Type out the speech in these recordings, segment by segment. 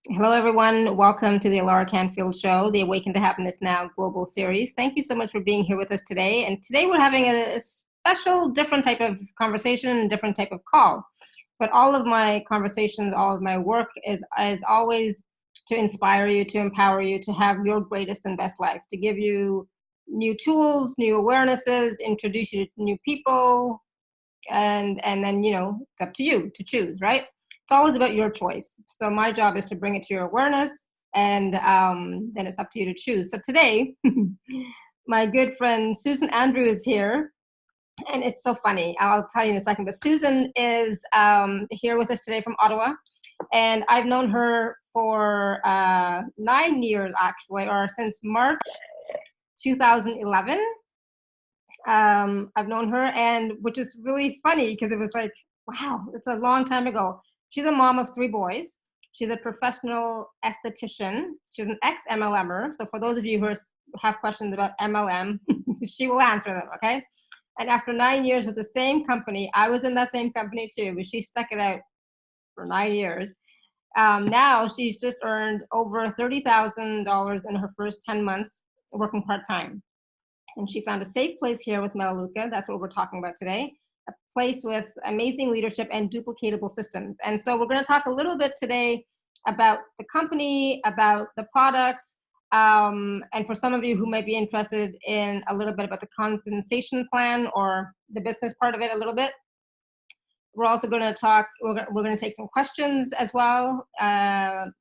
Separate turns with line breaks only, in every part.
Hello, everyone. Welcome to the Alara Canfield Show, the Awaken to Happiness Now global series. Thank you so much for being here with us today. And today we're having a special, different type of conversation and different type of call. But all of my conversations, all of my work is always to inspire you, to empower you, to have your greatest and best life, to give you new tools, new awarenesses, introduce you to new people, and then it's up to you to choose, right? It's always about your choice. So my job is to bring it to your awareness, and then it's up to you to choose. So today my good friend Susan Andrew is here, and it's so funny. I'll tell you in a second, but Susan is here with us today from Ottawa, and I've known her for 9 years actually, or since March 2011. I've known her, and which is really funny because it was like, wow, it's a long time ago. She's a mom of three boys. She's a professional esthetician. She's an ex-MLMer. So for those of you who have questions about MLM, she will answer them, okay? And after 9 years with the same company, I was in that same company too, but she stuck it out for 9 years. Now she's just earned over $30,000 in her first 10 months working part-time. And she found a safe place here with Melaleuca. That's what we're talking about today. A place with amazing leadership and duplicatable systems. And so we're going to talk a little bit today about the company, about the products, and for some of you who might be interested in a little bit about the compensation plan or the business part of it a little bit. We're also going to talk, we're going to take some questions as well.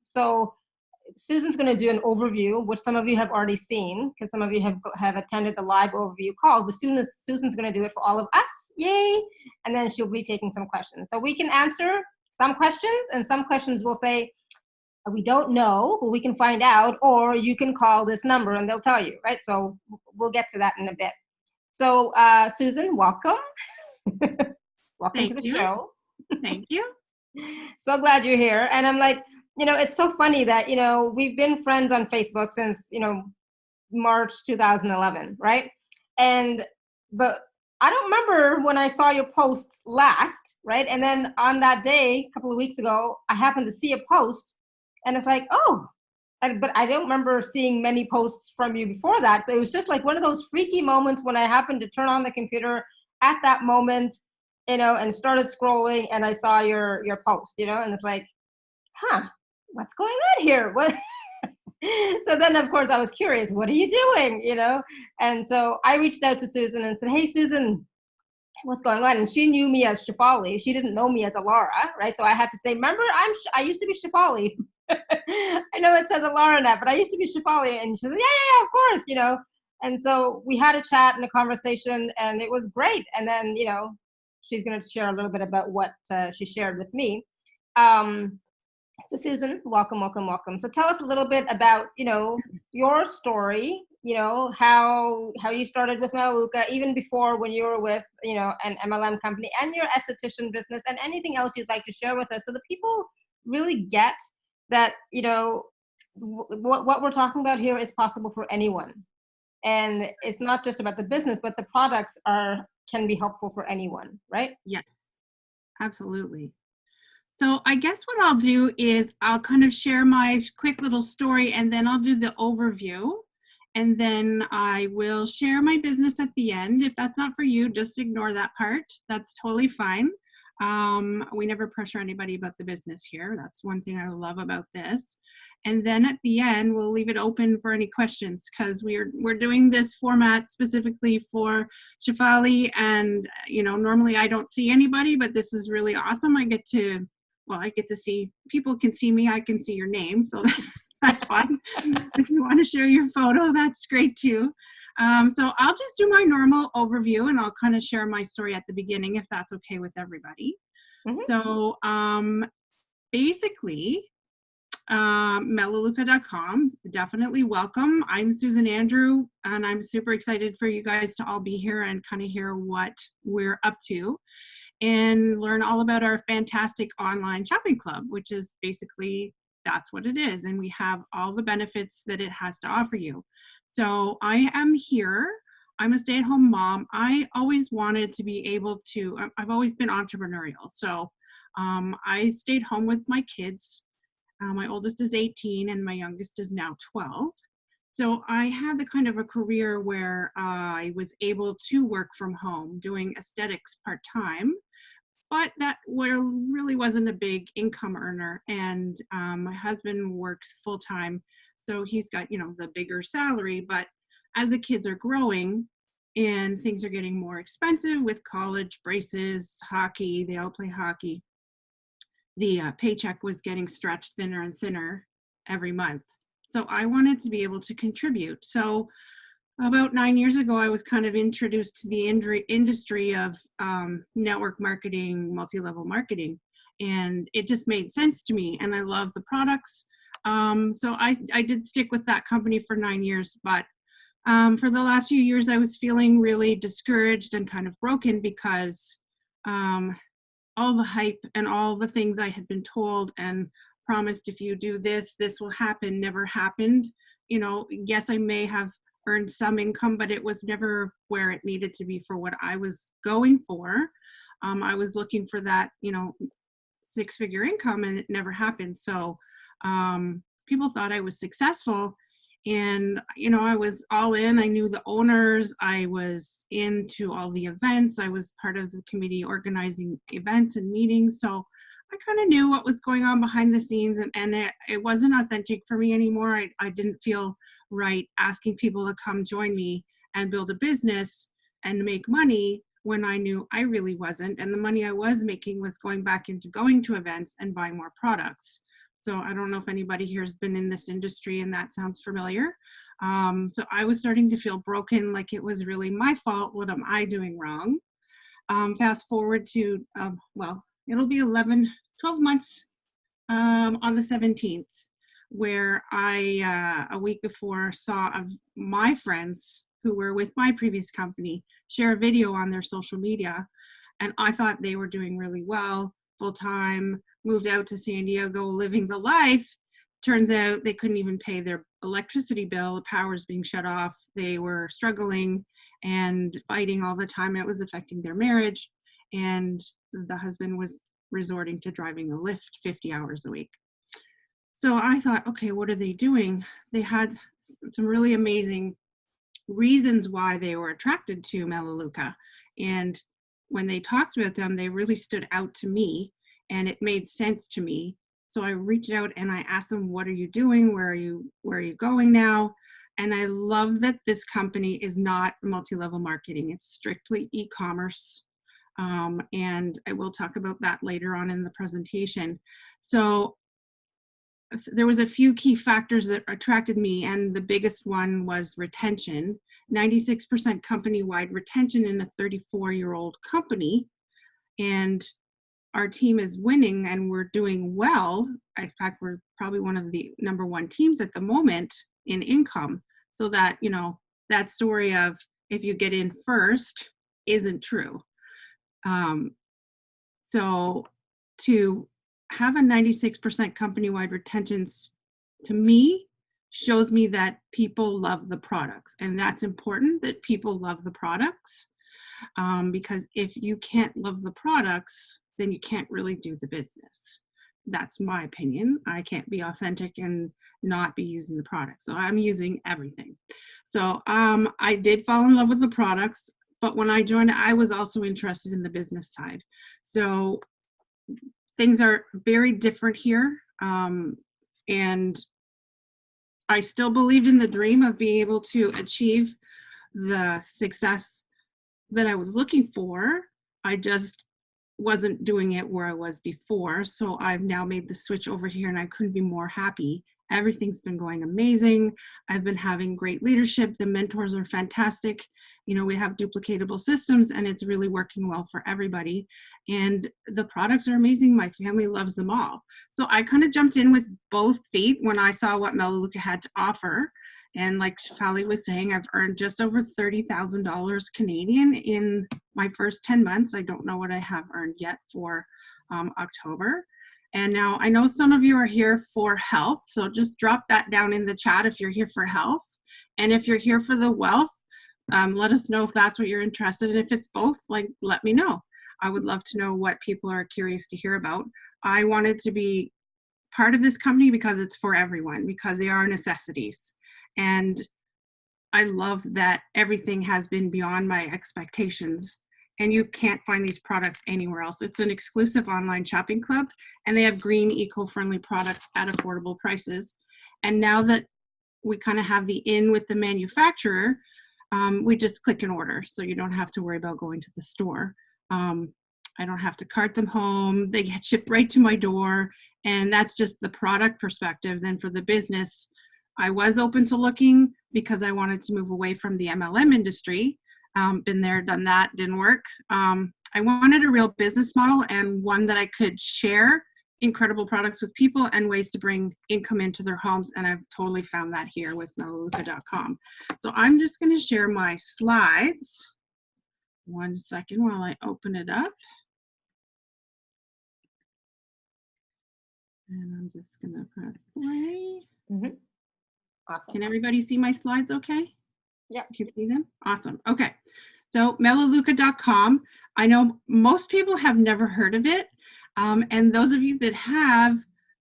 So Susan's going to do an overview, which some of you have already seen, because some of you have attended the live overview call. But Susan's going to do it for all of us, yay! And then she'll be taking some questions. So we can answer some questions, and some questions will say, we don't know, but we can find out, or you can call this number and they'll tell you, right? So we'll get to that in a bit. So Susan, welcome. Welcome to
Thank
the
you.
show.
Thank you.
So glad you're here. And I'm like, it's so funny that, we've been friends on Facebook since, March 2011, right? But I don't remember when I saw your post last, right? And then on that day, a couple of weeks ago, I happened to see a post and it's like, oh, but I don't remember seeing many posts from you before that. So it was just like one of those freaky moments when I happened to turn on the computer at that moment, and started scrolling and I saw your post, and it's like, huh, what's going on here? What? So then, of course, I was curious, what are you doing? And so I reached out to Susan and said, hey, Susan, what's going on? And she knew me as Shefali. She didn't know me as Alara, right? So I had to say, remember, I used to be Shefali. I know it says Alara now, but I used to be Shefali. And she said, yeah, of course. And so we had a chat and a conversation, and it was great. And then, she's going to share a little bit about what she shared with me. So Susan, welcome, welcome, welcome. So tell us a little bit about, your story, how you started with Melaleuca, even before when you were with, an MLM company, and your esthetician business, and anything else you'd like to share with us so the people really get that, what we're talking about here is possible for anyone. And it's not just about the business, but the products can be helpful for anyone, right?
Yes, absolutely. So I guess what I'll do is I'll kind of share my quick little story, and then I'll do the overview, and then I will share my business at the end. If that's not for you, just ignore that part. That's totally fine. We never pressure anybody about the business here. That's one thing I love about this. And then at the end, we'll leave it open for any questions, because we're doing this format specifically for Shefali. And normally I don't see anybody, but this is really awesome. I get to see, people can see me, I can see your name, so that's fun. If you want to share your photo, that's great too. So I'll just do my normal overview, and I'll kind of share my story at the beginning, if that's okay with everybody. Mm-hmm. So basically, Melaleuca.com, definitely welcome. I'm Susan Andrew, and I'm super excited for you guys to all be here and kind of hear what we're up to, and learn all about our fantastic online shopping club, which is basically, that's what it is. And we have all the benefits that it has to offer you. So I am here. I'm a stay-at-home mom. I always wanted to be able to, I've always been entrepreneurial. So I stayed home with my kids My oldest is 18 and my youngest is now 12. So I had the kind of a career where I was able to work from home doing aesthetics part-time, but that really wasn't a big income earner. And my husband works full-time, so he's got, the bigger salary. But as the kids are growing and things are getting more expensive with college, braces, hockey, they all play hockey, the paycheck was getting stretched thinner and thinner every month. So I wanted to be able to contribute. So about 9 years ago, I was kind of introduced to the industry of network marketing, multi-level marketing, and it just made sense to me, and I love the products. So I did stick with that company for 9 years, but for the last few years, I was feeling really discouraged and kind of broken because all the hype and all the things I had been told and promised, if you do this, this will happen, never happened. Yes, I may have earned some income, but it was never where it needed to be for what I was going for. I was looking for that, 6-figure income, and it never happened. So people thought I was successful, and, I was all in. I knew the owners. I was into all the events. I was part of the committee organizing events and meetings. So I kind of knew what was going on behind the scenes, and it wasn't authentic for me anymore. I didn't feel right asking people to come join me and build a business and make money when I knew I really wasn't. And the money I was making was going back into going to events and buying more products. So I don't know if anybody here has been in this industry and that sounds familiar. So I was starting to feel broken, like it was really my fault. What am I doing wrong? Fast forward to, it'll be 12 months on the 17th, where I, a week before, saw my friends who were with my previous company share a video on their social media. And I thought they were doing really well, full-time, moved out to San Diego, living the life. Turns out they couldn't even pay their electricity bill. The power's being shut off. They were struggling and fighting all the time. It was affecting their marriage. And the husband was resorting to driving a Lyft 50 hours a week. So I thought, okay, what are they doing? They had some really amazing reasons why they were attracted to Melaleuca. And when they talked about them, they really stood out to me, and it made sense to me. So I reached out and I asked them, what are you doing? Where are you going now? And I love that this company is not multi-level marketing. It's strictly e-commerce. And I will talk about that later on in the presentation. So there was a few key factors that attracted me, and the biggest one was retention. 96% company-wide retention in a 34-year-old company, and our team is winning and we're doing well. In fact, we're probably one of the number one teams at the moment in income. So that, that story of if you get in first isn't true. So to have a 96% company-wide retention, to me, shows me that people love the products. And that's important, that people love the products. Because if you can't love the products, then you can't really do the business. That's my opinion. I can't be authentic and not be using the product. So I'm using everything. So I did fall in love with the products, but when I joined, I was also interested in the business side. So things are very different here. And I still believed in the dream of being able to achieve the success that I was looking for. I just wasn't doing it where I was before. So I've now made the switch over here and I couldn't be more happy. Everything's been going amazing. I've been having great leadership. The mentors are fantastic. We have duplicatable systems and it's really working well for everybody. And the products are amazing. My family loves them all. So I kind of jumped in with both feet when I saw what Melaleuca had to offer. And like Shefali was saying, I've earned just over $30,000 Canadian in my first 10 months. I don't know what I have earned yet for October. And now I know some of you are here for health, so just drop that down in the chat if you're here for health. And if you're here for the wealth, let us know if that's what you're interested in. If it's both, let me know. I would love to know what people are curious to hear about. I wanted to be part of this company because it's for everyone, because they are necessities. And I love that everything has been beyond my expectations, and you can't find these products anywhere else. It's an exclusive online shopping club, and they have green, eco-friendly products at affordable prices. And now that we kind of have the in with the manufacturer, we just click and order, so you don't have to worry about going to the store. I don't have to cart them home. They get shipped right to my door, and that's just the product perspective. Then for the business, I was open to looking because I wanted to move away from the MLM industry. Been there, done that, didn't work. I wanted a real business model and one that I could share incredible products with people and ways to bring income into their homes. And I've totally found that here with melaleuca.com. So I'm just going to share my slides. 1 second while I open it up. And I'm just going to press play.
Mm-hmm. Awesome.
Can everybody see my slides okay?
Yeah.
You can see them? Awesome. Okay. So melaleuca.com. I know most people have never heard of it. And those of you that have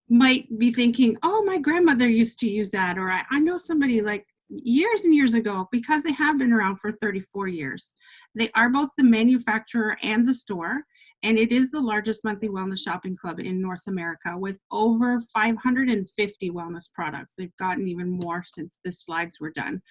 might be thinking, oh, my grandmother used to use that. Or I know somebody like years and years ago, because they have been around for 34 years. They are both the manufacturer and the store. And it is the largest monthly wellness shopping club in North America with over 550 wellness products. They've gotten even more since the slides were done,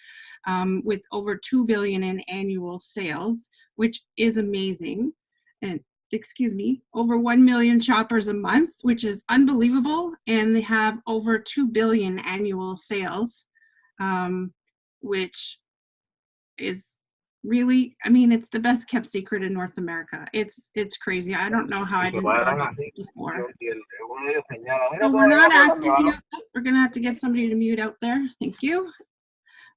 with over $2 billion in annual sales, which is amazing. And excuse me, over 1 million shoppers a month, which is unbelievable. And they have over 2 billion annual sales, which is really, I mean, it's the best kept secret in North America. It's crazy. I don't know how I didn't know that before. So we're not asking you, we're gonna have to get somebody to mute out there. Thank you.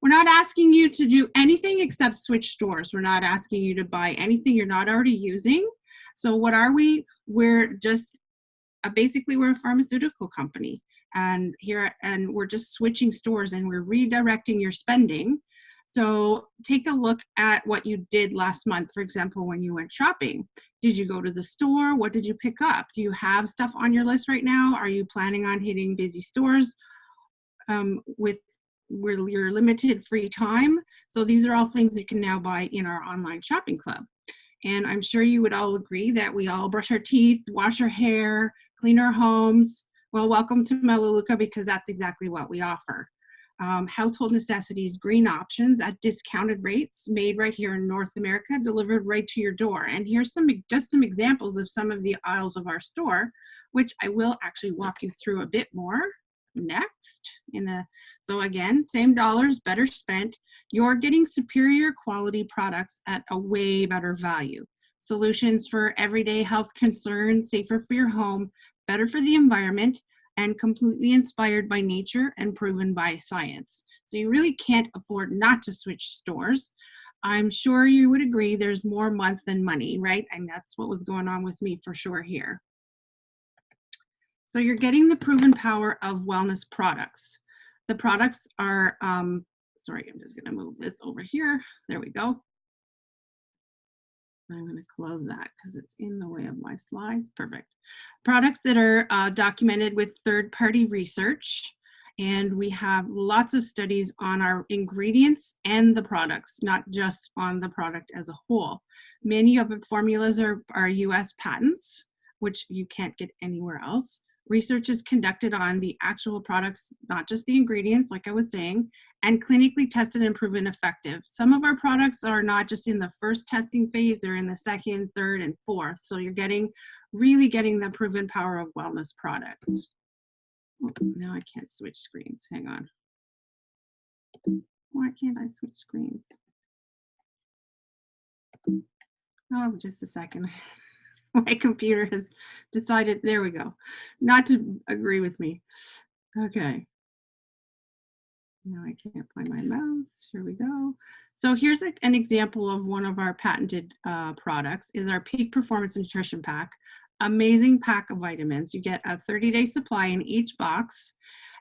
We're not asking you to do anything except switch stores. We're not asking you to buy anything you're not already using. So what are we? We're just, basically we're a pharmaceutical company, and we're just switching stores and we're redirecting your spending. So take a look at what you did last month, for example, when you went shopping. Did you go to the store? What did you pick up? Do you have stuff on your list right now? Are you planning on hitting busy stores with your limited free time? So these are all things you can now buy in our online shopping club. And I'm sure you would all agree that we all brush our teeth, wash our hair, clean our homes. Well, welcome to Melaleuca, because that's exactly what we offer. Household necessities, green options at discounted rates, made right here in North America, delivered right to your door. And here's just some examples of some of the aisles of our store, which I will actually walk you through a bit more next. So again, same dollars, better spent. You're getting superior quality products at a way better value. Solutions for everyday health concerns, safer for your home, better for the environment, and completely inspired by nature and proven by science. So you really can't afford not to switch stores. I'm sure you would agree there's more month than money, right? And that's what was going on with me for sure here. So you're getting the proven power of wellness products. The products are, sorry, I'm just gonna move this over here. There we go. I'm going to close that because it's in the way of my slides. Perfect. Products that are documented with third-party research. And we have lots of studies on our ingredients and the products, not just on the product as a whole. Many of the formulas are US patents, which you can't get anywhere else. Research is conducted on the actual products, not just the ingredients, like I was saying, and clinically tested and proven effective. Some of our products are not just in the first testing phase, they're in the second, third, and fourth. So you're really getting the proven power of wellness products. Oh, now I can't switch screens, hang on. Why can't I switch screens? Oh, just a second. My computer has decided, there we go, not to agree with me. Okay. Now I can't find my mouse. Here we go. So here's an example of one of our patented products is our Peak Performance Nutrition Pack. Amazing pack of vitamins. You get a 30-day supply in each box,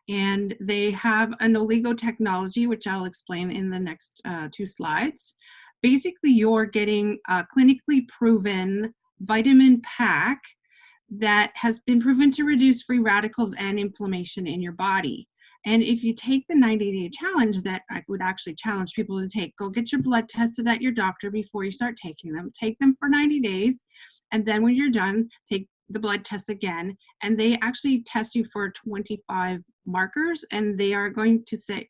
and they have an oligo technology, which I'll explain in the next 2 slides. Basically, you're getting a clinically proven vitamin pack that has been proven to reduce free radicals and inflammation in your body. And if you take the 90-day challenge that I would actually challenge people to take, go get your blood tested at your doctor before you start taking them. Take them for 90 days. And then when you're done, take the blood test again. And they actually test you for 25 markers. And they are going to say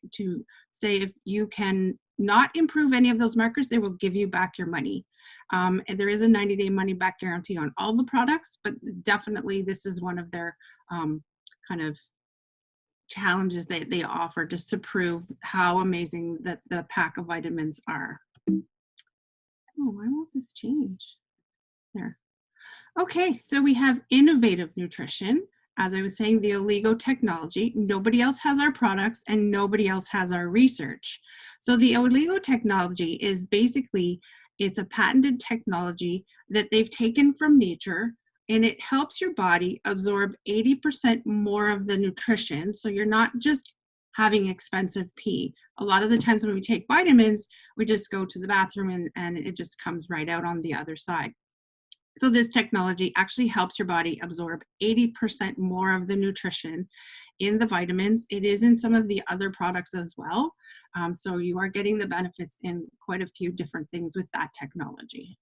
if you can not improve any of those markers, they will give you back your money. And there is a 90-day money back guarantee on all the products, but definitely this is one of their kind of challenges that they offer just to prove how amazing that the pack of vitamins are. Oh, why won't this change? There. Okay, so we have innovative nutrition. As I was saying, the Oligo technology. Nobody else has our products and nobody else has our research. So the Oligo technology is basically, it's a patented technology that they've taken from nature, and it helps your body absorb 80% more of the nutrition. So you're not just having expensive pee. A lot of the times when we take vitamins, we just go to the bathroom and it just comes right out on the other side. So this technology actually helps your body absorb 80% more of the nutrition in the vitamins. It is in some of the other products as well. So you are getting the benefits in quite a few different things with that technology.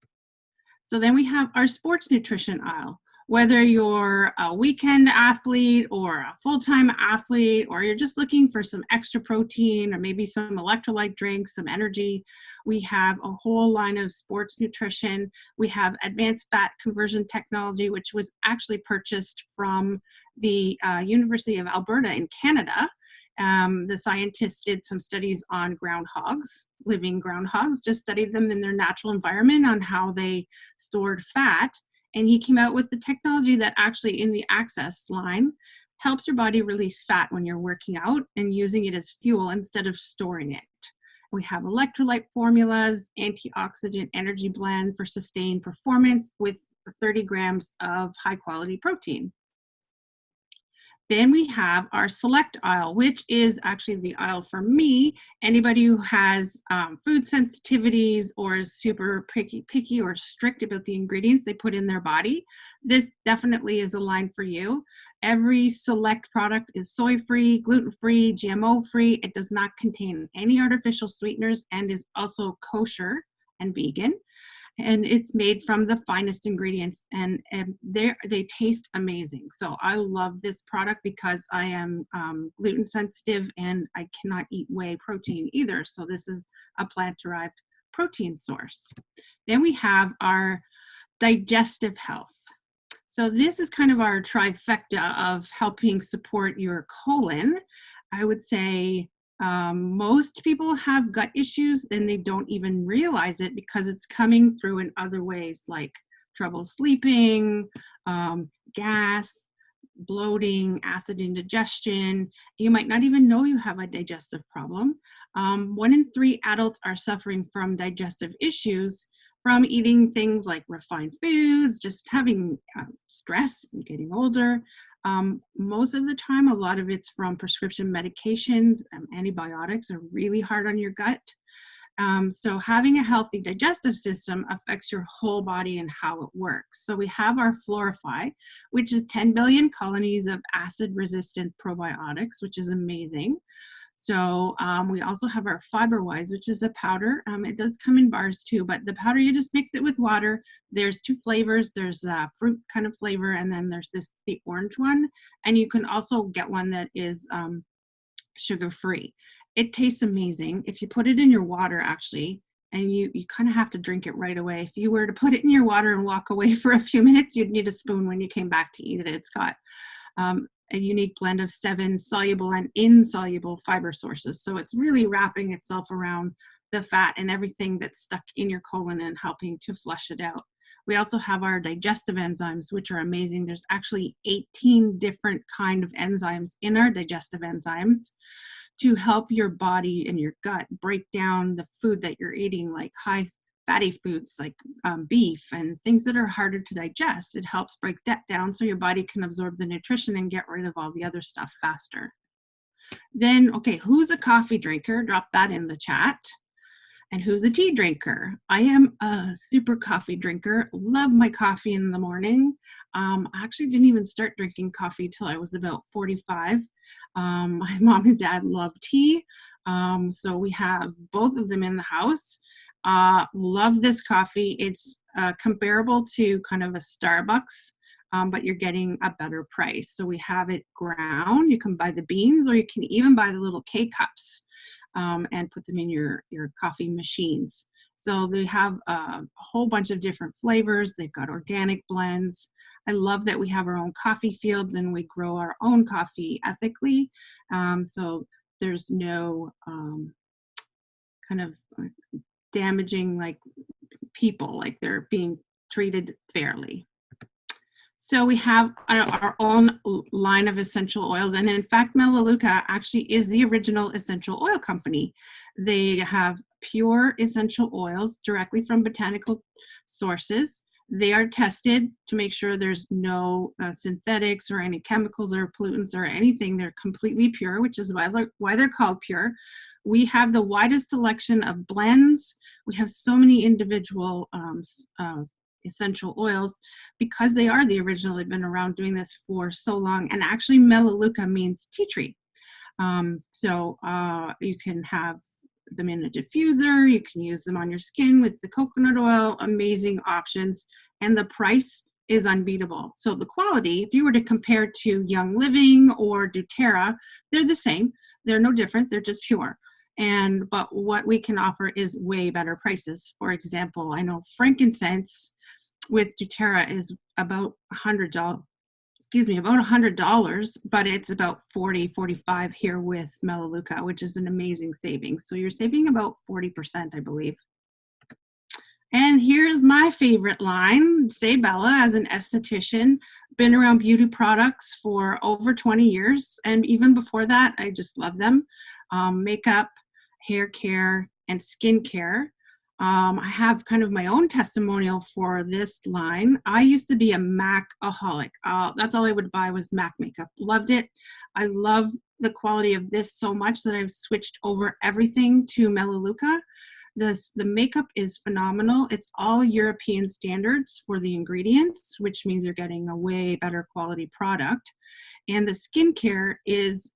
So then we have our sports nutrition aisle. Whether you're a weekend athlete or a full-time athlete, or you're just looking for some extra protein or maybe some electrolyte drinks, some energy, we have a whole line of sports nutrition. We have advanced fat conversion technology, which was actually purchased from the University of Alberta in Canada. The scientists did some studies on groundhogs, living groundhogs, just studied them in their natural environment on how they stored fat. And he came out with the technology that actually in the Access line helps your body release fat when you're working out and using it as fuel instead of storing it. We have electrolyte formulas, antioxidant energy blend for sustained performance with 30 grams of high quality protein. Then we have our select aisle, which is actually the aisle for me. Anybody who has food sensitivities or is super picky or strict about the ingredients they put in their body, this definitely is a line for you. Every select product is soy-free, gluten-free, GMO-free. It does not contain any artificial sweeteners and is also kosher and vegan. And it's made from the finest ingredients, and they taste amazing. So I love this product because I am gluten sensitive and I cannot eat whey protein either. So this is a plant-derived protein source. Then we have our digestive health. So this is kind of our trifecta of helping support your colon. I would say most people have gut issues and they don't even realize it because it's coming through in other ways like trouble sleeping, gas, bloating, acid indigestion. You might not even know you have a digestive problem. 1 in 3 adults are suffering from digestive issues from eating things like refined foods, just having stress and getting older. Most of the time, a lot of it's from prescription medications. Antibiotics are really hard on your gut. So having a healthy digestive system affects your whole body and how it works. So we have our Florify, which is 10 billion colonies of acid-resistant probiotics, which is amazing. So we also have our FiberWise, which is a powder. It does come in bars too, but the powder, you just mix it with water. There's 2 flavors. There's a fruit kind of flavor, and then there's the orange one. And you can also get one that is sugar-free. It tastes amazing. If you put it in your water, actually, and you kind of have to drink it right away. If you were to put it in your water and walk away for a few minutes, you'd need a spoon when you came back to eat it. It's got a unique blend of 7 soluble and insoluble fiber sources. So it's really wrapping itself around the fat and everything that's stuck in your colon and helping to flush it out. We also have our digestive enzymes, which are amazing. There's actually 18 different kind of enzymes in our digestive enzymes to help your body and your gut break down the food that you're eating, like high fatty foods like beef and things that are harder to digest. It helps break that down so your body can absorb the nutrition and get rid of all the other stuff faster. Then, okay, who's a coffee drinker? Drop that in the chat. And who's a tea drinker? I am a super coffee drinker. Love my coffee in the morning. I actually didn't even start drinking coffee till I was about 45. My mom and dad love tea. So we have both of them in the house. Love this coffee. It's comparable to kind of a Starbucks, but you're getting a better price. So we have it ground. You can buy the beans, or you can even buy the little K-cups and put them in your coffee machines. So they have a whole bunch of different flavors. They've got organic blends. I love that we have our own coffee fields and we grow our own coffee ethically. So there's no kind of damaging like people, like they're being treated fairly. So we have our own line of essential oils. And in fact, Melaleuca actually is the original essential oil company. They have pure essential oils directly from botanical sources. They are tested to make sure there's no synthetics or any chemicals or pollutants or anything. They're completely pure, which is why they're called pure. We have the widest selection of blends. We have so many individual essential oils because they are the original. They've been around doing this for so long. And actually Melaleuca means tea tree. So you can have them in a diffuser, you can use them on your skin with the coconut oil, amazing options, and the price is unbeatable. So the quality, if you were to compare to Young Living or doTERRA, they're the same, they're no different, they're just pure. But what we can offer is way better prices. For example, I know frankincense with doTERRA is about $100, but it's about $40-45 here with Melaleuca, which is an amazing savings. So you're saving about 40%, I believe. And here's my favorite line. Sabella, as an esthetician, been around beauty products for over 20 years. And even before that, I just love them. Makeup, hair care, and skin care. I have kind of my own testimonial for this line. I used to be a MAC-aholic. That's all I would buy was MAC makeup. Loved it. I love the quality of this so much that I've switched over everything to Melaleuca. The makeup is phenomenal. It's all European standards for the ingredients, which means you're getting a way better quality product. And the skincare is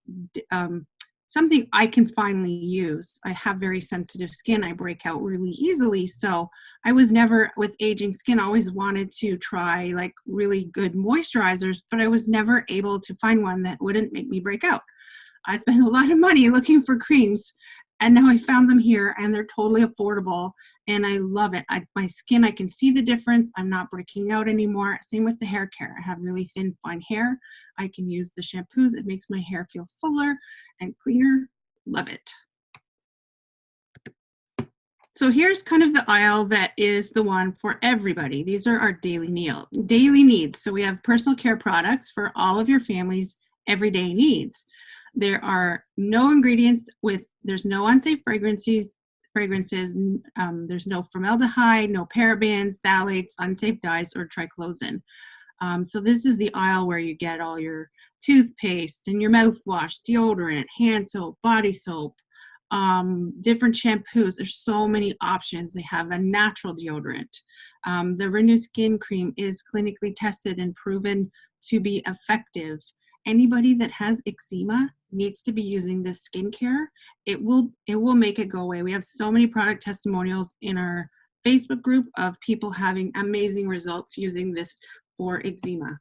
something I can finally use. I have very sensitive skin. I break out really easily. So I was never, with aging skin, always wanted to try like really good moisturizers, but I was never able to find one that wouldn't make me break out. I spent a lot of money looking for creams, and now I found them here and they're totally affordable and I love it. My skin, I can see the difference. I'm not breaking out anymore. Same with the hair care. I have really thin, fine hair. I can use the shampoos. It makes my hair feel fuller and cleaner. Love it. So here's kind of the aisle that is the one for everybody. These are our daily needs. So we have personal care products for all of your family's everyday needs. There are no ingredients there's no unsafe fragrances, there's no formaldehyde, no parabens, phthalates, unsafe dyes, or triclosan. So this is the aisle where you get all your toothpaste and your mouthwash, deodorant, hand soap, body soap, different shampoos. There's so many options. They have a natural deodorant. The Renew Skin Cream is clinically tested and proven to be effective. Anybody that has eczema needs to be using this skincare. It will make it go away. We have so many product testimonials in our Facebook group of people having amazing results using this for eczema.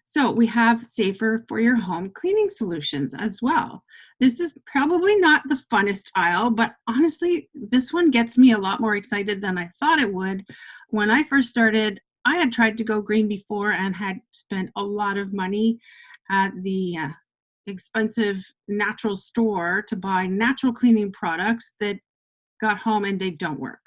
So we have safer for your home cleaning solutions as well. This is probably not the funnest aisle, but honestly, this one gets me a lot more excited than I thought it would. When I first started, I had tried to go green before and had spent a lot of money at the expensive natural store to buy natural cleaning products that got home and they don't work.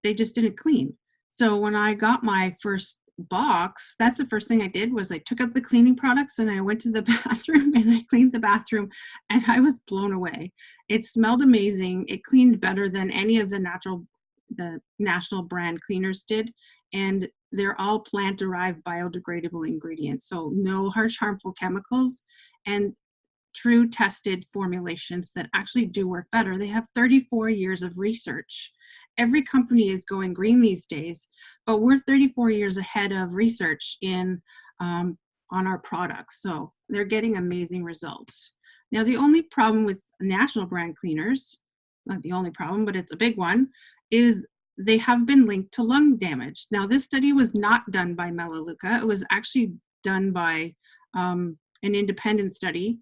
They just didn't clean. So when I got my first box, that's the first thing I did was I took out the cleaning products and I went to the bathroom and I cleaned the bathroom and I was blown away. It smelled amazing. It cleaned better than any of the national brand cleaners did. And they're all plant-derived biodegradable ingredients. So no harsh, harmful chemicals. And true tested formulations that actually do work better. They have 34 years of research. Every company is going green these days, but we're 34 years ahead of research in on our products. So they're getting amazing results. Now, the only problem with national brand cleaners, not the only problem, but it's a big one, is they have been linked to lung damage. Now, this study was not done by Melaleuca. It was actually done by an independent study.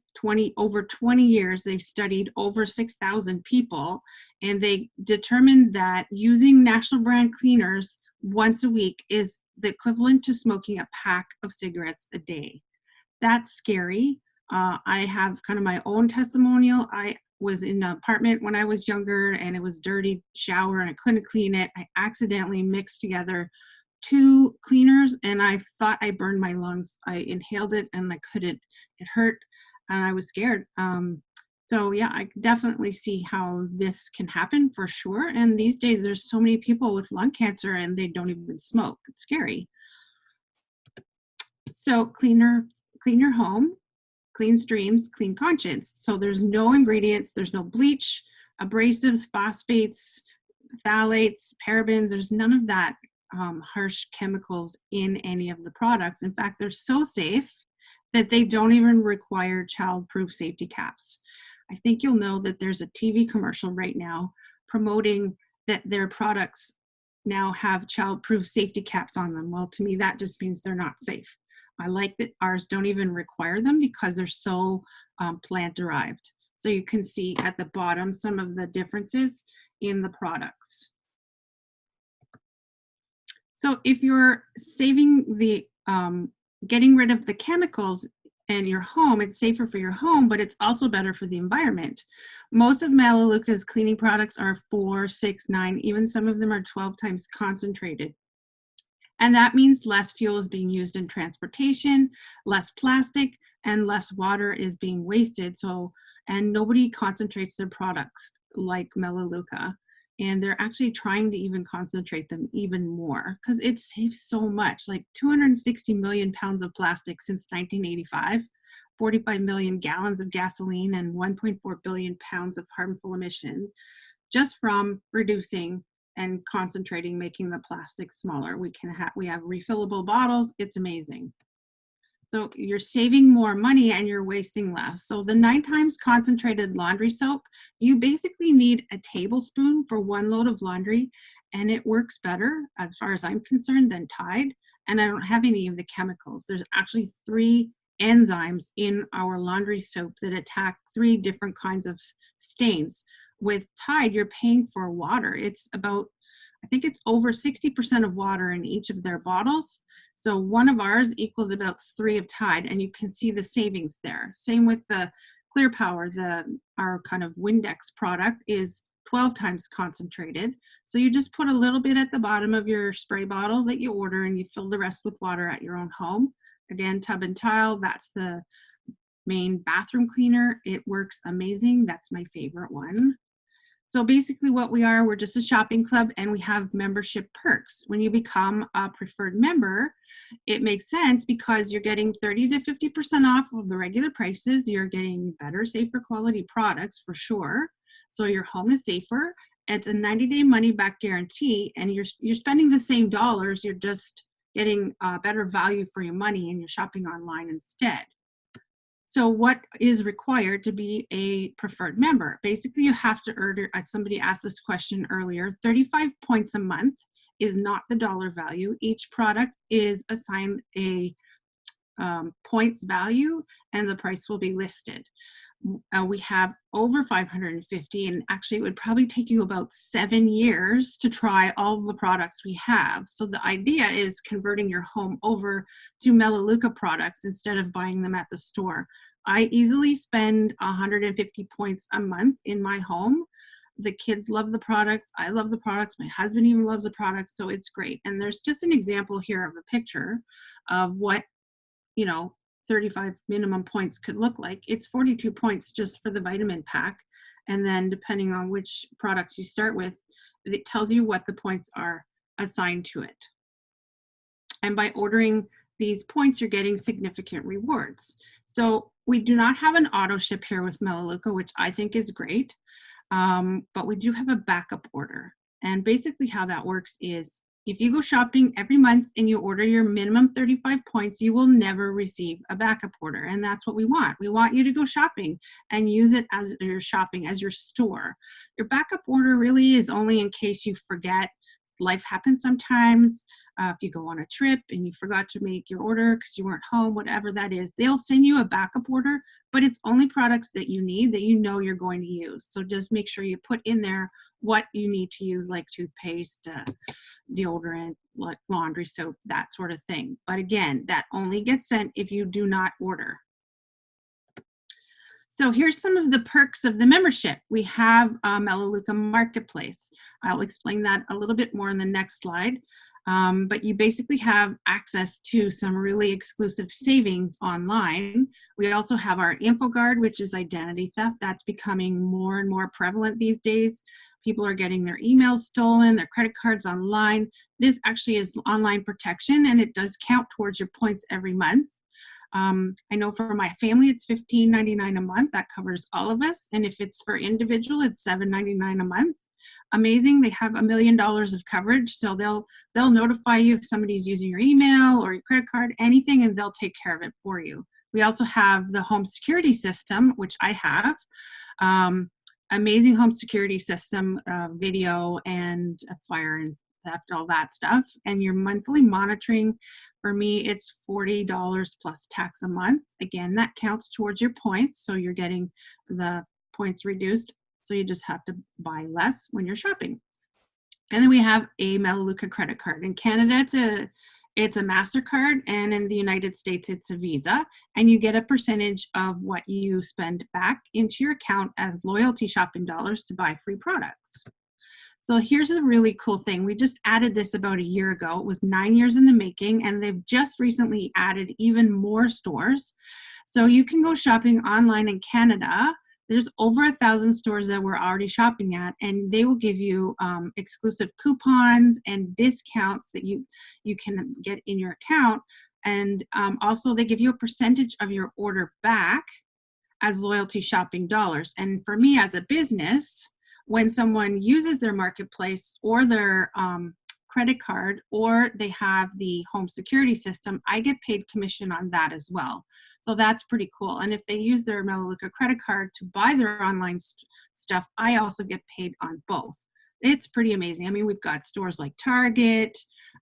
Over 20 years, they've studied over 6,000 people, and they determined that using national brand cleaners once a week is the equivalent to smoking a pack of cigarettes a day. That's scary. I have kind of my own testimonial. I was in an apartment when I was younger, and it was dirty shower and I couldn't clean it. I accidentally mixed together 2 cleaners and I thought I burned my lungs. I inhaled it and I couldn't. It hurt and I was scared. So yeah, I definitely see how this can happen for sure. And these days there's so many people with lung cancer and they don't even smoke. It's scary. So clean your home, clean streams, clean conscience. So there's no ingredients, there's no bleach, abrasives, phosphates, phthalates, parabens, there's none of that harsh chemicals in any of the products. In fact, they're so safe that they don't even require child-proof safety caps. I think you'll know that there's a TV commercial right now promoting that their products now have child-proof safety caps on them. Well, to me, that just means they're not safe. I like that ours don't even require them because they're so plant-derived. So you can see at the bottom some of the differences in the products. So if you're saving the, getting rid of the chemicals in your home, it's safer for your home, but it's also better for the environment. Most of Melaleuca's cleaning products are 4, 6, 9, even some of them are 12 times concentrated. And that means less fuel is being used in transportation, less plastic, and less water is being wasted. So, and nobody concentrates their products like Melaleuca. And they're actually trying to even concentrate them even more because it saves so much, like 260 million pounds of plastic since 1985, 45 million gallons of gasoline, and 1.4 billion pounds of harmful emission just from reducing and concentrating, making the plastic smaller. We have refillable bottles. It's amazing. So you're saving more money and you're wasting less. So the 9 times concentrated laundry soap, you basically need a tablespoon for 1 load of laundry, and it works better as far as I'm concerned than Tide. And I don't have any of the chemicals. There's actually 3 enzymes in our laundry soap that attack 3 different kinds of stains. With Tide, you're paying for water. It's about, I think it's over 60% of water in each of their bottles. So 1 of ours equals about 3 of Tide, and you can see the savings there. Same with the Clear Power, our kind of Windex product is 12 times concentrated. So you just put a little bit at the bottom of your spray bottle that you order and you fill the rest with water at your own home. Again, Tub and Tile, that's the main bathroom cleaner. It works amazing. That's my favorite one. So basically what we're just a shopping club and we have membership perks. When you become a preferred member, it makes sense because you're getting 30 to 50% off of the regular prices. You're getting better, safer quality products for sure. So your home is safer. It's a 90-day money-back guarantee, and you're spending the same dollars. You're just getting better value for your money, and you're shopping online instead. So what is required to be a preferred member? Basically, you have to earn, as somebody asked this question earlier, 35 points a month is not the dollar value. Each product is assigned a points value, and the price will be listed. We have over 550, and actually it would probably take you about 7 years to try all the products we have. So the idea is converting your home over to Melaleuca products instead of buying them at the store. I easily spend 150 points a month in my home. The kids love the products. I love the products. My husband even loves the products, so it's great. And there's just an example here of a picture of what, 35 minimum points could look like. It's 42 points just for the vitamin pack. And then depending on which products you start with, it tells you what the points are assigned to it. And by ordering these points, you're getting significant rewards. So we do not have an auto ship here with Melaleuca, which I think is great, but we do have a backup order. And basically how that works is if you go shopping every month and you order your minimum 35 points, you will never receive a backup order. And that's what we want. We want you to go shopping and use it as your shopping, as your store. Your backup order really is only in case you forget. Life happens sometimes. If you go on a trip and you forgot to make your order because you weren't home, whatever that is, they'll send you a backup order, but it's only products that you need that you know you're going to use. So just make sure you put in there what you need to use, like toothpaste, deodorant, like laundry soap, that sort of thing. But again, that only gets sent if you do not order. So here's some of the perks of the membership. We have Melaleuca Marketplace. I'll explain that a little bit more in the next slide. But you basically have access to some really exclusive savings online. We also have our InfoGuard, which is identity theft. That's becoming more and more prevalent these days. People are getting their emails stolen, their credit cards online. This actually is online protection, and it does count towards your points every month. I know for my family, it's $15.99 a month. That covers all of us. And if it's for individual, it's $7.99 a month. Amazing. They have $1 million of coverage. So they'll notify you if somebody's using your email or your credit card, anything, and they'll take care of it for you. We also have the home security system, which I have. Amazing home security system, video and fire and theft, all that stuff. And your monthly monitoring, for me, it's $40 plus tax a month. Again, that counts towards your points. So you're getting the points reduced. So you just have to buy less when you're shopping. And then we have a Melaleuca credit card. In Canada, it's a MasterCard, and in the United States, it's a Visa. And you get a percentage of what you spend back into your account as loyalty shopping dollars to buy free products. So here's a really cool thing. We just added this about a year ago. It was 9 years in the making, and they've just recently added even more stores. So you can go shopping online in Canada. There's over 1,000 stores that we're already shopping at, and they will give you exclusive coupons and discounts that you can get in your account. And also they give you a percentage of your order back as loyalty shopping dollars. And for me as a business, when someone uses their marketplace or their credit card, or they have the home security system, I get paid commission on that as well. So that's pretty cool. And if they use their Melaleuca credit card to buy their online stuff, I also get paid on both. It's pretty amazing. I mean, we've got stores like Target.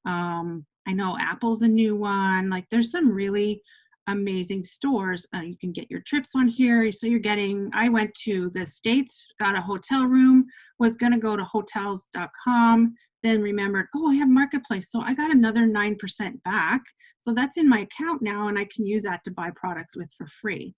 I know Apple's a new one. Like, there's some really amazing stores. You can get your trips on here. So you're getting, I went to the States, got a hotel room, was going to go to hotels.com, then remembered, oh, I have Marketplace. So I got another 9% back. So that's in my account now, and I can use that to buy products with for free.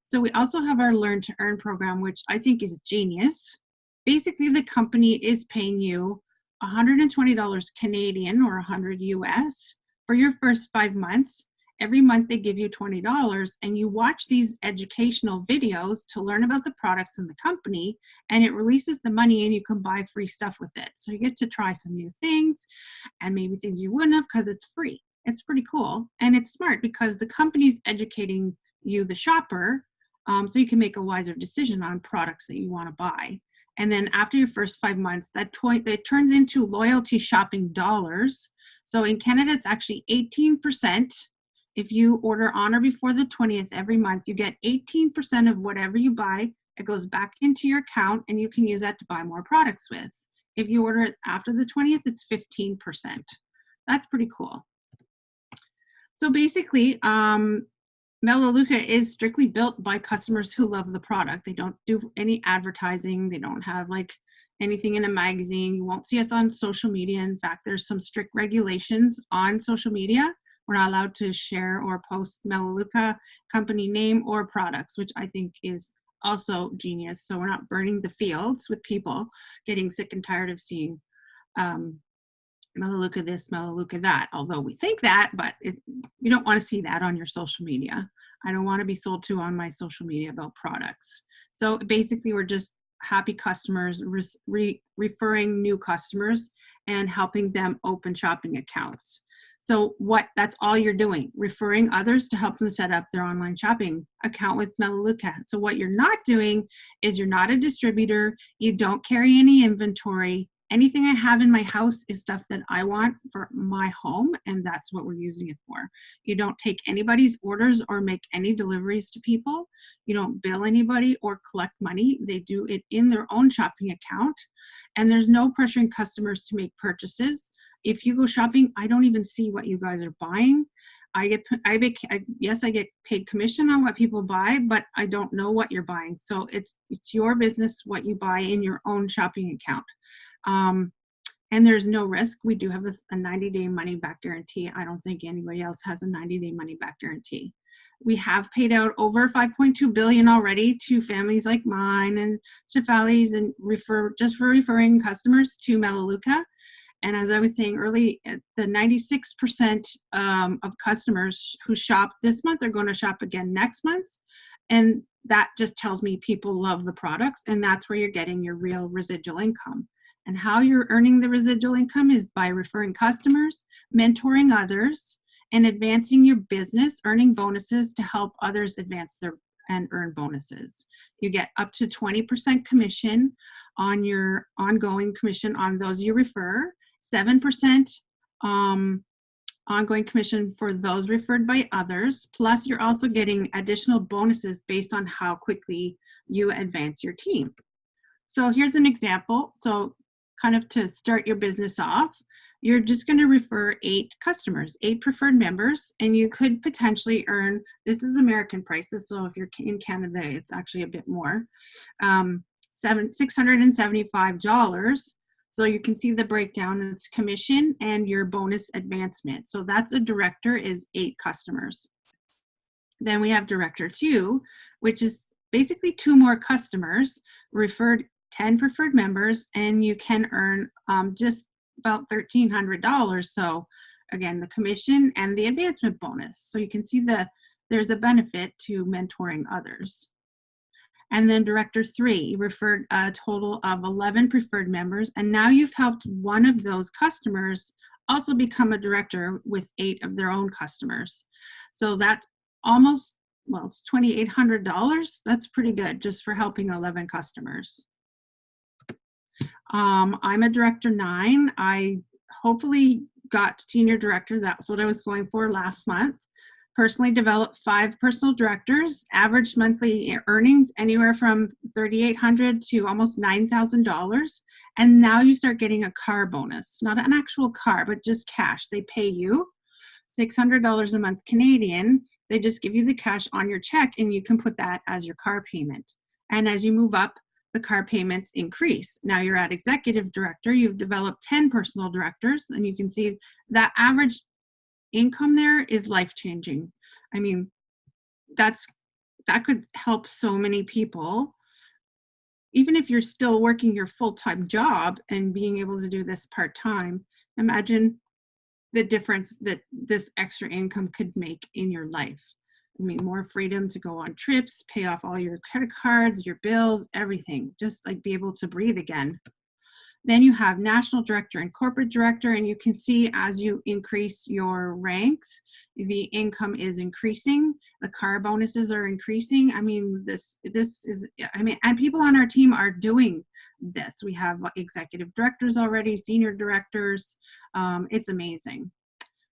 So we also have our Learn to Earn program, which I think is genius. Basically, the company is paying you $120 Canadian or 100 US for your first 5 months. Every month they give you $20, and you watch these educational videos to learn about the products in the company, and it releases the money and you can buy free stuff with it. So you get to try some new things and maybe things you wouldn't have because it's free. It's pretty cool. And it's smart because the company's educating you, the shopper, so you can make a wiser decision on products that you want to buy. And then after your first 5 months, that turns into loyalty shopping dollars. So in Canada, it's actually 18%. If you order on or before the 20th every month, you get 18% of whatever you buy. It goes back into your account, and you can use that to buy more products with. If you order it after the 20th, it's 15%. That's pretty cool. So basically, Melaleuca is strictly built by customers who love the product. They don't do any advertising. They don't have like anything in a magazine. You won't see us on social media. In fact, there's some strict regulations on social media. We're not allowed to share or post Melaleuca company name or products, which I think is also genius. So we're not burning the fields with people getting sick and tired of seeing Melaleuca this, Melaleuca that. Although we think that, but you don't want to see that on your social media. I don't want to be sold to on my social media about products. So basically, we're just happy customers, referring new customers and helping them open shopping accounts. So that's all you're doing, referring others to help them set up their online shopping account with Melaleuca. So what you're not doing is you're not a distributor, you don't carry any inventory. Anything I have in my house is stuff that I want for my home, and that's what we're using it for. You don't take anybody's orders or make any deliveries to people. You don't bill anybody or collect money. They do it in their own shopping account, and there's no pressuring customers to make purchases. If you go shopping, I don't even see what you guys are buying. Yes, I get paid commission on what people buy, but I don't know what you're buying. So it's your business what you buy in your own shopping account. And there's no risk. We do have a 90-day money back guarantee. I don't think anybody else has a 90-day money back guarantee. We have paid out over $5.2 billion already to families like mine and Shefali's, and just for referring customers to Melaleuca. And as I was saying earlier, the 96% of customers who shop this month are going to shop again next month. And that just tells me people love the products, and that's where you're getting your real residual income. And how you're earning the residual income is by referring customers, mentoring others, and advancing your business, earning bonuses to help others advance and earn bonuses. You get up to 20% commission on your ongoing commission on those you refer, 7% ongoing commission for those referred by others, plus you're also getting additional bonuses based on how quickly you advance your team. So here's an example. So kind of to start your business off, you're just going to refer 8 customers, 8 preferred members, and you could potentially earn, this is American prices, so if you're in Canada, it's actually a bit more, $675. So you can see the breakdown. It's commission and your bonus advancement. So that's a director is 8 customers. Then we have director 2, which is basically 2 more customers, referred 10 preferred members, and you can earn just about $1,300. So again, the commission and the advancement bonus. So you can see there's a benefit to mentoring others. And then director 3, you referred a total of 11 preferred members, and now you've helped one of those customers also become a director with 8 of their own customers. So that's almost, well, it's $2,800. That's pretty good just for helping 11 customers. I'm a director 9. I hopefully got senior director. That's what I was going for last month. Personally developed 5 personal directors, average monthly earnings anywhere from $3,800 to almost $9,000. And now you start getting a car bonus, not an actual car, but just cash. They pay you $600 a month Canadian. They just give you the cash on your check, and you can put that as your car payment. And as you move up, the car payments increase. Now you're at executive director. You've developed 10 personal directors, and you can see that average income there is life-changing. I mean, that could help so many people. Even if you're still working your full-time job and being able to do this part-time, imagine the difference that this extra income could make in your life. I mean, more freedom to go on trips, pay off all your credit cards, your bills, everything, just like be able to breathe again. Then you have national director and corporate director, and you can see as you increase your ranks, the income is increasing, the car bonuses are increasing. I mean, this is, I mean, and people on our team are doing this. We have executive directors already, senior directors. It's amazing.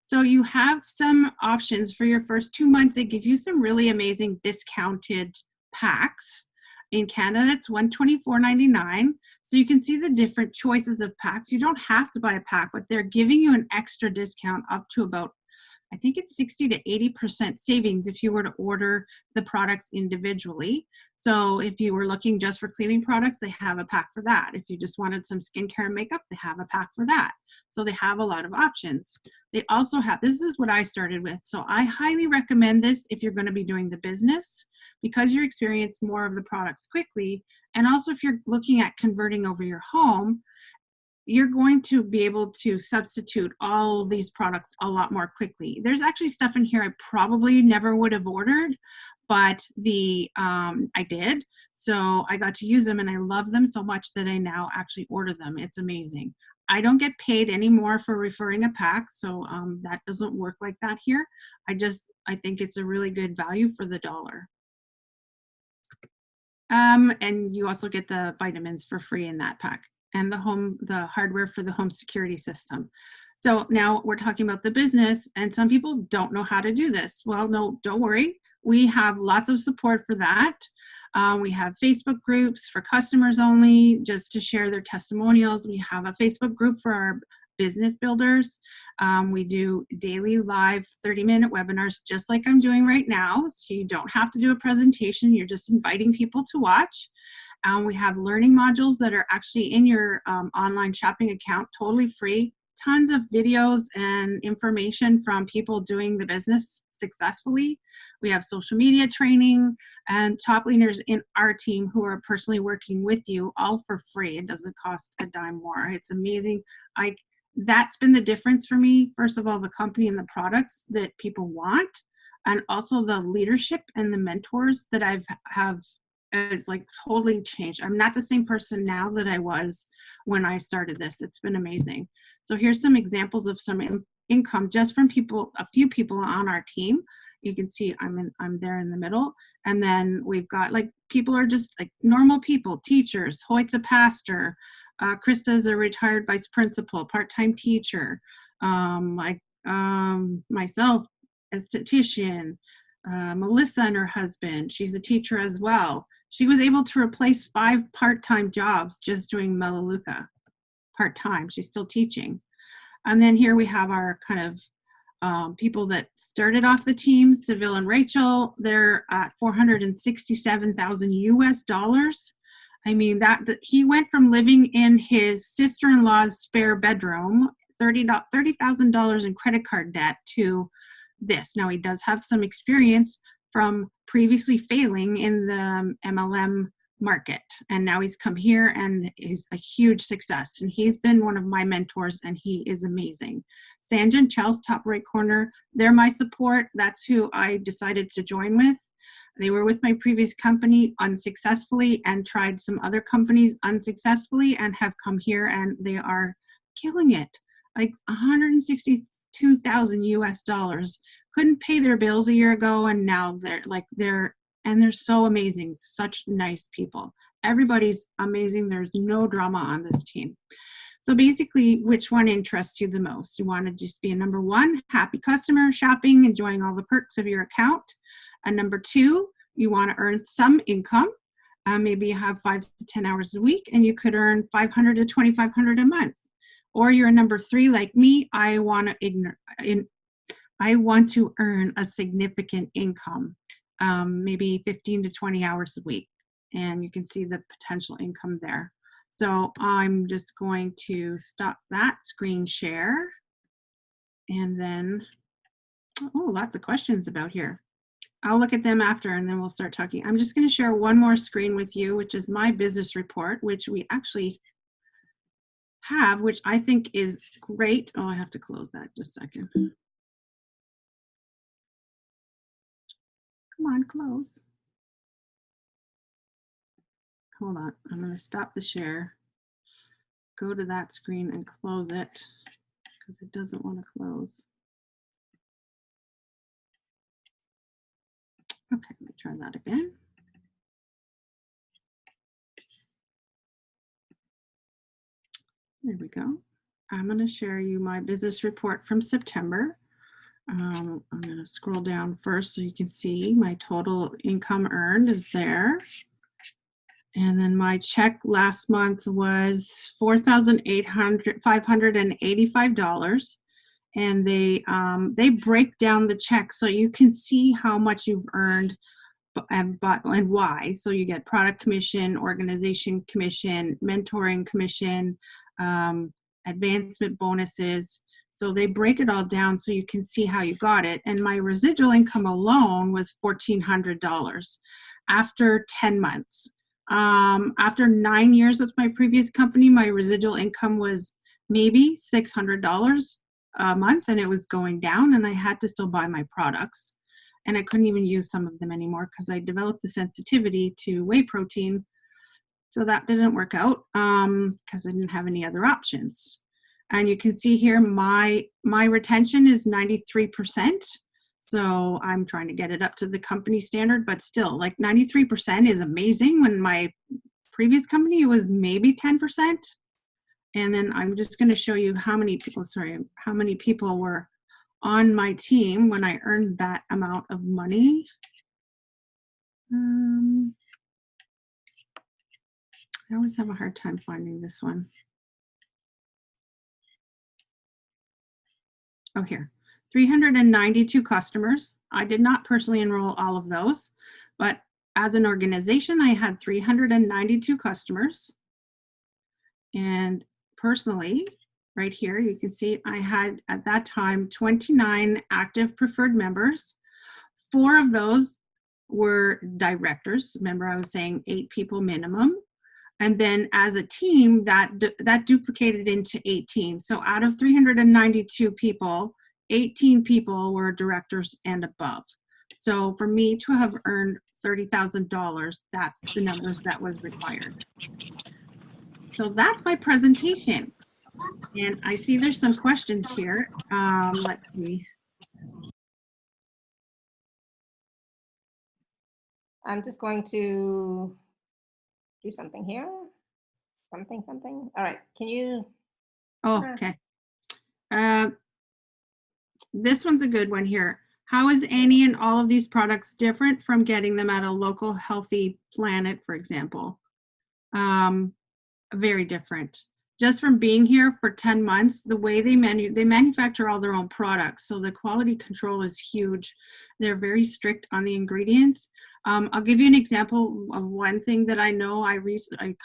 So you have some options for your first 2 months. They give you some really amazing discounted packs. In Canada, it's $124.99. So you can see the different choices of packs. You don't have to buy a pack, but they're giving you an extra discount up to about, I think it's 60 to 80% savings if you were to order the products individually. So if you were looking just for cleaning products, they have a pack for that. If you just wanted some skincare and makeup, they have a pack for that. So they have a lot of options. They also have, this is what I started with. So I highly recommend this if you're going to be doing the business, because you experience more of the products quickly. And also if you're looking at converting over your home, you're going to be able to substitute all these products a lot more quickly. There's actually stuff in here I probably never would have ordered, but I did. So I got to use them, and I love them so much that I now actually order them. It's amazing. I don't get paid anymore for referring a pack, so that doesn't work like that here. I think it's a really good value for the dollar. And you also get the vitamins for free in that pack, and the hardware for the home security system. So now we're talking about the business, and some people don't know how to do this. Well, no, don't worry. We have lots of support for that. We have Facebook groups for customers only, just to share their testimonials. We have a Facebook group for our business builders. We do daily live 30-minute webinars, just like I'm doing right now. So you don't have to do a presentation. You're just inviting people to watch. We have learning modules that are actually in your online shopping account, totally free. Tons of videos and information from people doing the business successfully. We have social media training and top leaders in our team who are personally working with you, all for free. It doesn't cost a dime more. It's amazing. That's been the difference for me. First of all, the company and the products that people want, and also the leadership and the mentors that have it's like totally changed. I'm not the same person now that I was when I started this. It's been amazing. So here's some examples of some income just from a few people on our team. You can see I'm there in the middle. And then we've got like people are just like normal people, teachers. Hoyt's a pastor. Krista is a retired vice principal, part-time teacher. Myself, a esthetician. Melissa and her husband, she's a teacher as well. She was able to replace 5 part-time jobs just doing Melaleuca part-time. She's still teaching. And then here we have our kind of people that started off the team, Seville and Rachel. They're at $467,000 US. I mean, that he went from living in his sister-in-law's spare bedroom, $30,000 in credit card debt, to this. Now he does have some experience from previously failing in the MLM market, and now he's come here and is a huge success, and he's been one of my mentors, and he is amazing. Sanja and Chels, top right corner, they're my support. That's who I decided to join with. They were with my previous company unsuccessfully and tried some other companies unsuccessfully and have come here, and they are killing it. Like $162,000 US. Couldn't pay their bills a year ago, and now they're so amazing. Such nice people. Everybody's amazing. There's no drama on this team. So basically, which one interests you the most? You want to just be a number 1, happy customer, shopping, enjoying all the perks of your account. And number 2, you want to earn some income. Maybe you have 5 to 10 hours a week, and you could earn $500 to $2,500 a month. Or you're a number 3 like me. I want to earn a significant income, maybe 15 to 20 hours a week. And you can see the potential income there. So I'm just going to stop that screen share. And then, oh, lots of questions about here. I'll look at them after, and then we'll start talking. I'm just going to share one more screen with you, which is my business report, which we actually have, which I think is great. Oh, I have to close that just a second. Come on, close. Hold on, I'm going to stop the share, go to that screen and close it because it doesn't want to close. Okay, let me try that again. There we go. I'm going to share you my business report from September. I'm going to scroll down first so you can see my total income earned is there. And then my check last month was $4,585. And they break down the check so you can see how much you've earned and why. So you get product commission, organization commission, mentoring commission, advancement bonuses. So they break it all down so you can see how you got it. And my residual income alone was $1,400 after 10 months. After 9 years with my previous company, my residual income was maybe $600 a month, and it was going down, and I had to still buy my products. And I couldn't even use some of them anymore because I developed the sensitivity to whey protein. So that didn't work out because I didn't have any other options. And you can see here my retention is 93%. So I'm trying to get it up to the company standard, but still, like 93% is amazing. When my previous company was maybe 10%. And then I'm just going to show you how many people were on my team when I earned that amount of money. I always have a hard time finding this one. Oh, here, 392 customers. I did not personally enroll all of those, but as an organization, I had 392 customers. And personally, right here, you can see I had at that time 29 active preferred members. 4 of those were directors. Remember, I was saying 8 people minimum. And then as a team, that duplicated into 18. So out of 392 people, 18 people were directors and above. So for me to have earned $30,000, that's the numbers that was required. So that's my presentation. And I see there's some questions here. Let's see.
I'm just going to do something here. Something. All right. Can you?
Oh, okay. This one's a good one here. How is any and all of these products different from getting them at a local Healthy Planet, for example? Very different. Just from being here for 10 months, the way they manufacture all their own products. So the quality control is huge. They're very strict on the ingredients. I'll give you an example of one thing that I know I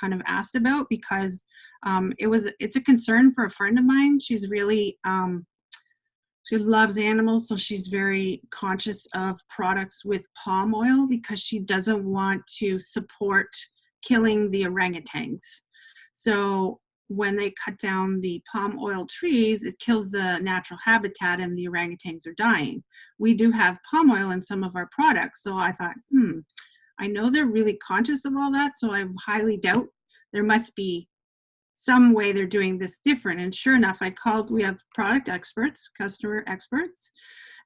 kind of asked about because it's a concern for a friend of mine. She's really, she loves animals, so she's very conscious of products with palm oil because she doesn't want to support killing the orangutans. So when they cut down the palm oil trees, it kills the natural habitat and the orangutans are dying. We do have palm oil in some of our products. So I thought, I know they're really conscious of all that. So I highly doubt there must be some way they're doing this different. And sure enough, we have product experts, customer experts.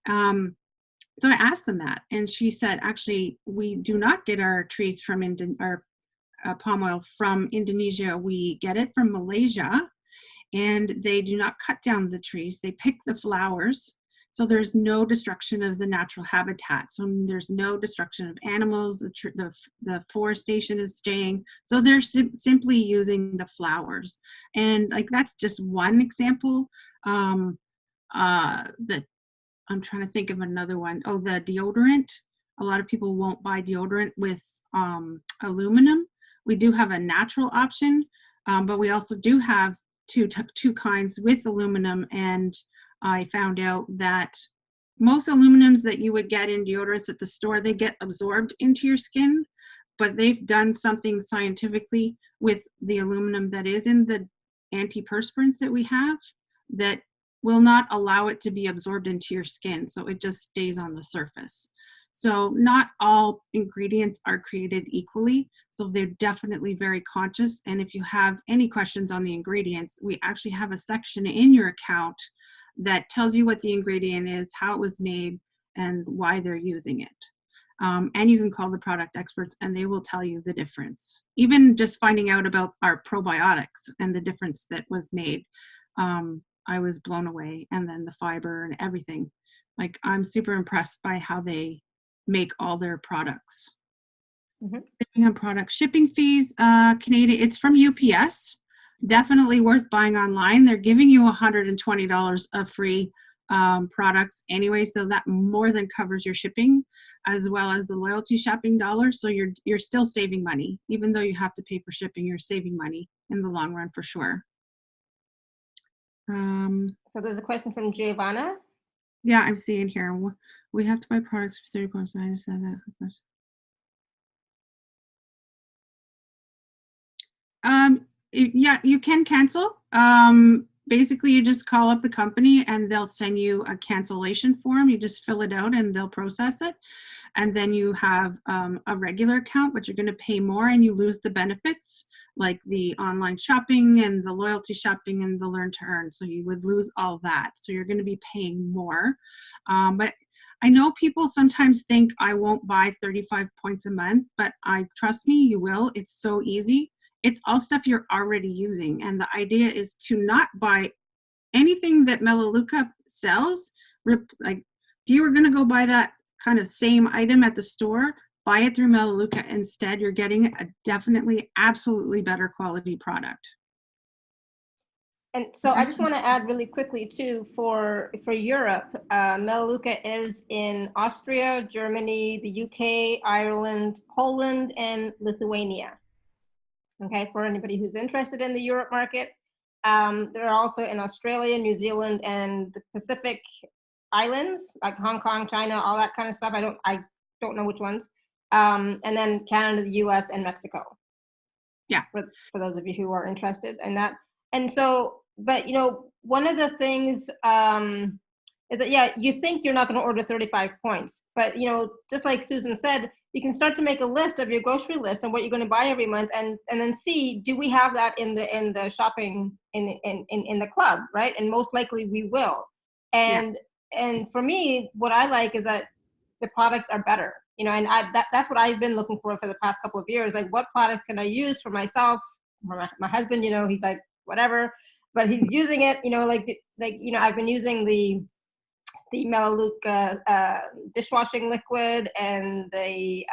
So I asked them that. And she said, actually, we do not get our trees from palm oil from Indonesia. We get it from Malaysia, and they do not cut down the trees. They pick the flowers. So there's no destruction of the natural habitat. So there's no destruction of animals. The forestation is staying. So they're simply using the flowers. And like, that's just one example. I'm trying to think of another one. Oh, the deodorant. A lot of people won't buy deodorant with aluminum. We do have a natural option, but we also do have two kinds with aluminum. And I found out that most aluminums that you would get in deodorants at the store, they get absorbed into your skin, but they've done something scientifically with the aluminum that is in the antiperspirants that we have that will not allow it to be absorbed into your skin. So it just stays on the surface. So not all ingredients are created equally. So they're definitely very conscious. And if you have any questions on the ingredients, we actually have a section in your account that tells you what the ingredient is, how it was made, and why they're using it. And you can call the product experts and they will tell you the difference. Even just finding out about our probiotics and the difference that was made, I was blown away. And then the fiber and everything. Like, I'm super impressed by how they make all their products. Speaking of products, shipping fees, Canadian, it's from UPS. Definitely worth buying online. They're giving you $120 of free products anyway, so that more than covers your shipping, as well as the loyalty shopping dollars. So you're still saving money, even though you have to pay for shipping. You're saving money in the long run for sure.
So there's a question from Giovanna.
Yeah, I'm seeing here. We have to buy products for 30 points. I just said that. Yeah, you can cancel. Basically, you just call up the company and they'll send you a cancellation form. You just fill it out and they'll process it. And then you have a regular account, but you're going to pay more and you lose the benefits like the online shopping and the loyalty shopping and the learn to earn. So you would lose all that. So you're going to be paying more. But I know people sometimes think I won't buy 35 points a month, but trust me, you will. It's so easy. It's all stuff you're already using. And the idea is to not buy anything that Melaleuca sells. Like if you were going to go buy that kind of same item at the store, buy it through Melaleuca instead. You're getting a definitely, absolutely better quality product.
And so I just want to add really quickly too, for Europe, Melaleuca is in Austria, Germany, the UK, Ireland, Poland, and Lithuania. Okay, for anybody who's interested in the Europe market. They're also in Australia, New Zealand, and the Pacific Islands, like Hong Kong, China, all that kind of stuff. I don't know which ones. And then Canada, the US, and Mexico.
Yeah.
For those of you who are interested in that. And so, but one of the things is that, yeah, you think you're not going to order 35 points, but just like Susan said, you can start to make a list of your grocery list and what you're going to buy every month, and then see, do we have that in the shopping in the club, right? And most likely we will. And for me, what I like is that the products are better, and that's what I've been looking for the past couple of years. Like, what product can I use for myself? For my husband, he's like, whatever, but he's using it, I've been using the Melaleuca dishwashing liquid and the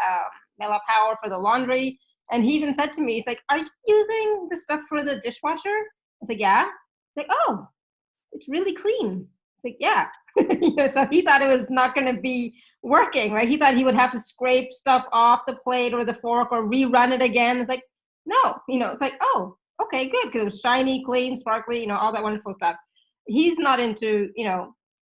Mela Power for the laundry. And he even said to me, he's like, are you using the stuff for the dishwasher? I was like, yeah. He's like, oh, it's really clean. It's like, yeah. So he thought it was not going to be working, right? He thought he would have to scrape stuff off the plate or the fork or rerun it again. It's like, no, it's like, oh, okay, good, because it was shiny, clean, sparkly, all that wonderful stuff. He's not into,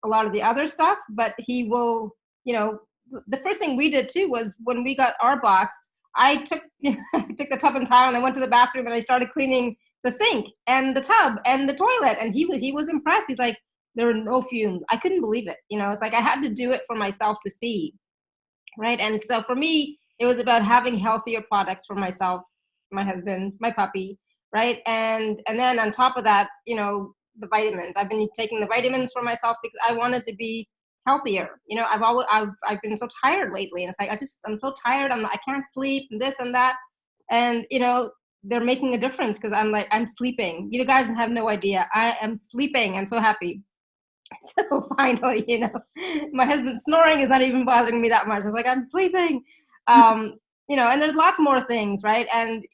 a lot of the other stuff, but he will, the first thing we did too was when we got our box, I took the tub and tile and I went to the bathroom and I started cleaning the sink and the tub and the toilet. And he was impressed. He's like, there were no fumes. I couldn't believe it. It's like I had to do it for myself to see. Right. And so for me, it was about having healthier products for myself, my husband, my puppy. Right. And then on top of that, the vitamins. I've been taking the vitamins for myself because I wanted to be healthier. I've been so tired lately, and it's like I'm so tired. I can't sleep, and this and that, and they're making a difference because I'm sleeping. You guys have no idea. I am sleeping. I'm so happy. So finally, my husband's snoring is not even bothering me that much. I was like, I'm sleeping. And there's lots more things, right? And,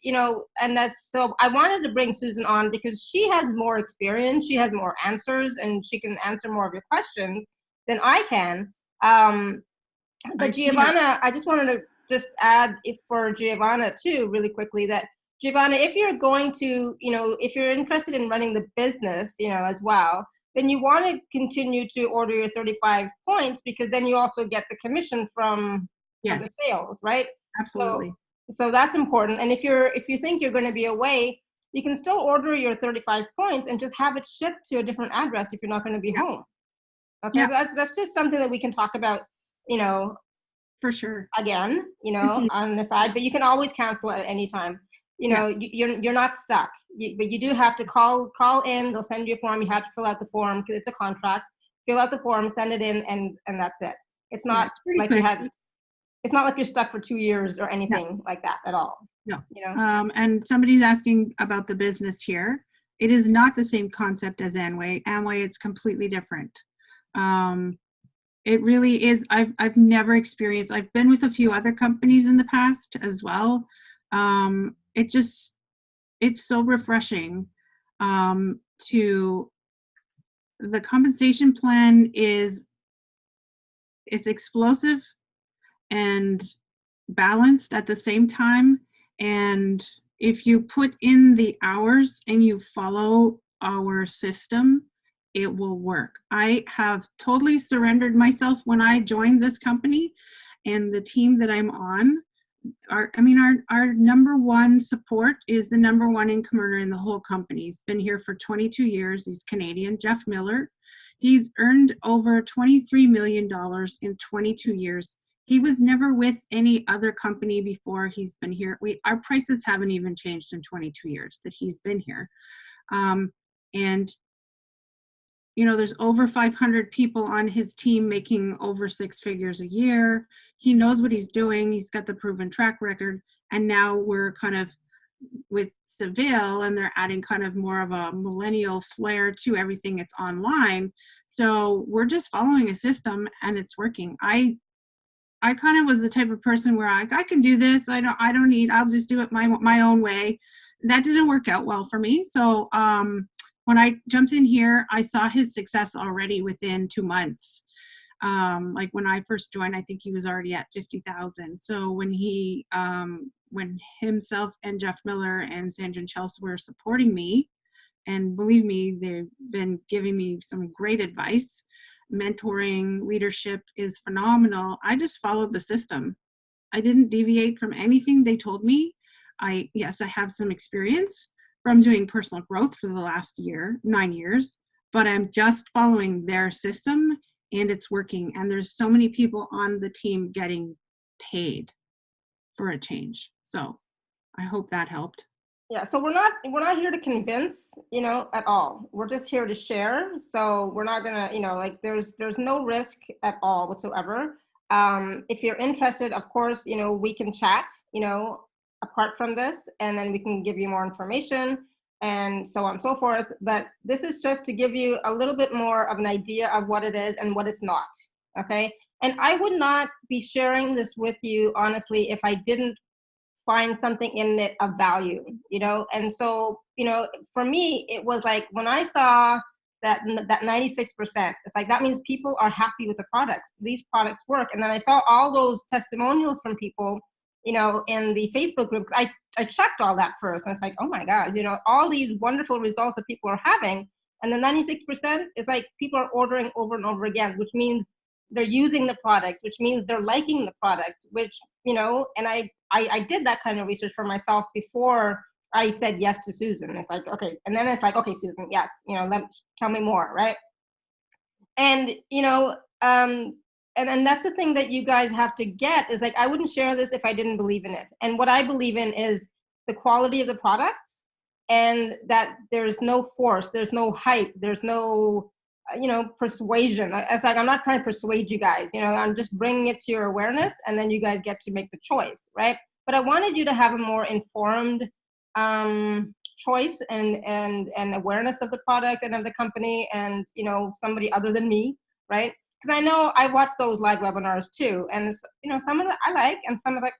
and that's, so I wanted to bring Susan on because she has more experience, she has more answers, and she can answer more of your questions than I can. But Giovanna, I just wanted to just add it for Giovanna too, really quickly, that Giovanna, if you're going to, if you're interested in running the business, as well, then you want to continue to order your 35 points because then you also get the commission from the sales, right?
Absolutely.
So that's important. And if you think you're going to be away, you can still order your 35 points and just have it shipped to a different address if you're not going to be home. Okay, so that's just something that we can talk about,
for sure.
Again, on the side, but you can always cancel at any time. You're not stuck. But you do have to call in. They'll send you a form. You have to fill out the form because it's a contract. Fill out the form, send it in, and that's it. It's not like quick. It's not like you're stuck for 2 years or anything like that at all.
No. And somebody's asking about the business here. It is not the same concept as Amway. Amway, it's completely different. It really is. I've never experienced. I've been with a few other companies in the past as well. It's so refreshing. To the compensation plan it's explosive and balanced at the same time. And if you put in the hours and you follow our system, it will work. I have totally surrendered myself when I joined this company, and the team that I'm on, our number one support is the number one income earner in the whole company. He's been here for 22 years. He's Canadian, Jeff Miller. He's earned over $23 million in 22 years. He was never with any other company before he's been here. Our prices haven't even changed in 22 years that he's been here. And you know, there's over 500 people on his team making over 6 figures a year. He knows what he's doing. He's got the proven track record. And now we're kind of with Seville, and they're adding kind of more of a millennial flair to everything. It's online. So we're just following a system and it's working. I kind of was the type of person where I can do this. I'll just do it my own way. That didn't work out well for me. So, when I jumped in here, I saw his success already within 2 months. Like when I first joined, I think he was already at 50,000. So when himself and Jeff Miller and Sandra Chelsea were supporting me, and believe me, they've been giving me some great advice. Mentoring, leadership is phenomenal. I just followed the system. I didn't deviate from anything they told me. Yes, I have some experience from doing personal growth for the last 9 years, but I'm just following their system and it's working. And there's so many people on the team getting paid for a change. So I hope that helped.
Yeah, so we're not here to convince, at all. We're just here to share. So we're not gonna, like there's no risk at all whatsoever. If you're interested, of course, we can chat, apart from this, and then we can give you more information and so on and so forth. But this is just to give you a little bit more of an idea of what it is and what it's not, okay? And I would not be sharing this with you, honestly, if I didn't find something in it of value, And so, for me, it was like when I saw that 96%, it's like, that means people are happy with the products. These products work. And then I saw all those testimonials from people, in the Facebook group. I checked all that first, and it's like, oh my God, all these wonderful results that people are having. And the 96% is like people are ordering over and over again, which means they're using the product, which means they're liking the product, which, and I did that kind of research for myself before I said yes to Susan. It's like, okay. And then it's like, okay, Susan, yes, tell me more, right? And, and then that's the thing that you guys have to get is like, I wouldn't share this if I didn't believe in it. And what I believe in is the quality of the products, and that there's no force, there's no hype, there's no, persuasion. It's like, I'm not trying to persuade you guys, I'm just bringing it to your awareness, and then you guys get to make the choice, right? But I wanted you to have a more informed choice and awareness of the products and of the company, and, somebody other than me, right? Because I know I watch those live webinars too, and it's, some of them I like, and some are like,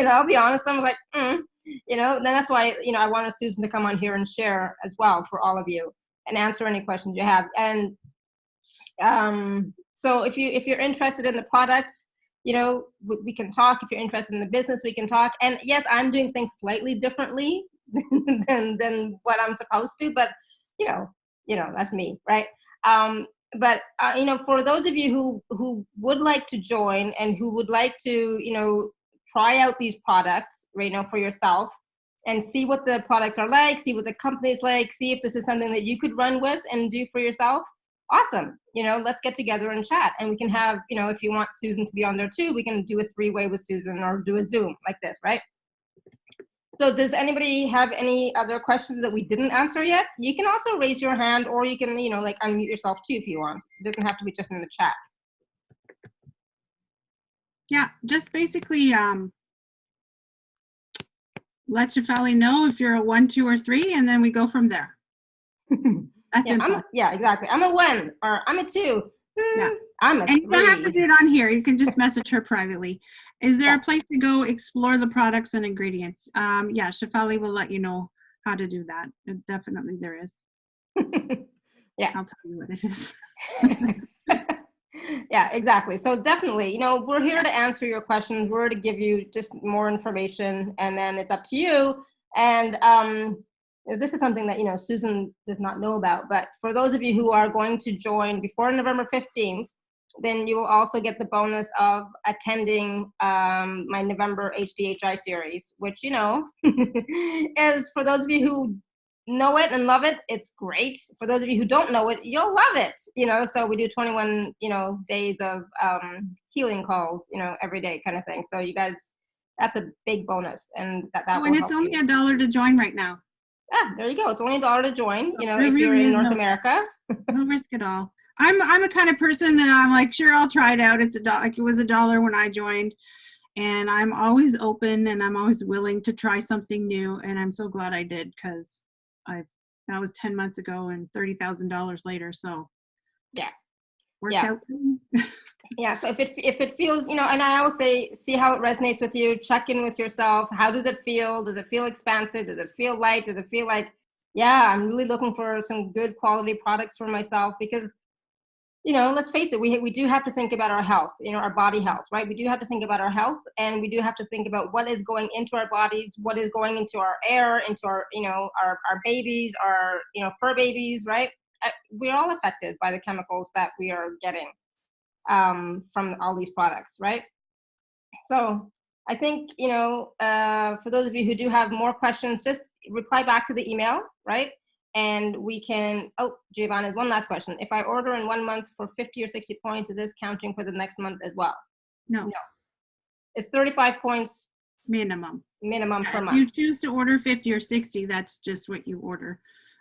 I'll be honest, some are like, then that's why, I wanted Susan to come on here and share as well for all of you and answer any questions you have. And so if you're interested in the products, we can talk. If you're interested in the business, we can talk. And yes, I'm doing things slightly differently than what I'm supposed to, but that's me, right? But for those of you who would like to join and who would like to, try out these products right now for yourself and see what the products are like, see what the company's like, see if this is something that you could run with and do for yourself, awesome. Let's get together and chat, and we can have, if you want Susan to be on there too, we can do a 3-way with Susan or do a Zoom like this, right? So does anybody have any other questions that we didn't answer yet? You can also raise your hand, or you can, like unmute yourself too if you want. It doesn't have to be just in the chat.
Yeah, just basically let Shefali know if you're a 1, 2, or 3, and then we go from there. That's
exactly. I'm a 1 or I'm a 2.
Yeah.
I'm a 3.
And you don't have to do it on here. You can just message her privately. Is there a place to go explore the products and ingredients? Yeah, Shefali will let you know how to do that. Definitely there is.
Yeah.
I'll tell you what it is.
Yeah, exactly. So definitely, we're here to answer your questions. We're to give you just more information, and then it's up to you. And this is something that, Susan does not know about, but for those of you who are going to join before November 15th, then you will also get the bonus of attending my November HDHI series, which, is for those of you who know it and love it, it's great. For those of you who don't know it, you'll love it. So we do 21, days of healing calls, every day kind of thing. So you guys, that's a big bonus, and that
Oh,
will
and
help
it's only
you.
$1 to join right now.
Yeah, there you go. It's only $1 to join,
There
if you're
really
in
is
North
no
America.
No risk at all. I'm the kind of person that I'm like, sure, I'll try it out. It's like it was $1 when I joined, and I'm always open and I'm always willing to try something new. And I'm so glad I did, because that was 10 months ago and $30,000 later. So
Yeah.
worked
Yeah.
out. For me.
Yeah. So if it feels, and I always say, see how it resonates with you. Check in with yourself. How does it feel? Does it feel expansive? Does it feel light? Does it feel like, yeah, I'm really looking for some good quality products for myself? Because, let's face it, we do have to think about our health, our body health, right? We do have to think about our health, and we do have to think about what is going into our bodies, what is going into our air, into our, our babies, our, fur babies, right? We're all affected by the chemicals that we are getting from all these products, right? So I think, for those of you who do have more questions, just reply back to the email, right? And we can, Giovanna, one last question. If I order in 1 month for 50 or 60 points, is this counting for the next month as well?
No.
It's 35 points
minimum
per
If
month.
you choose to order 50 or 60, that's just what you order.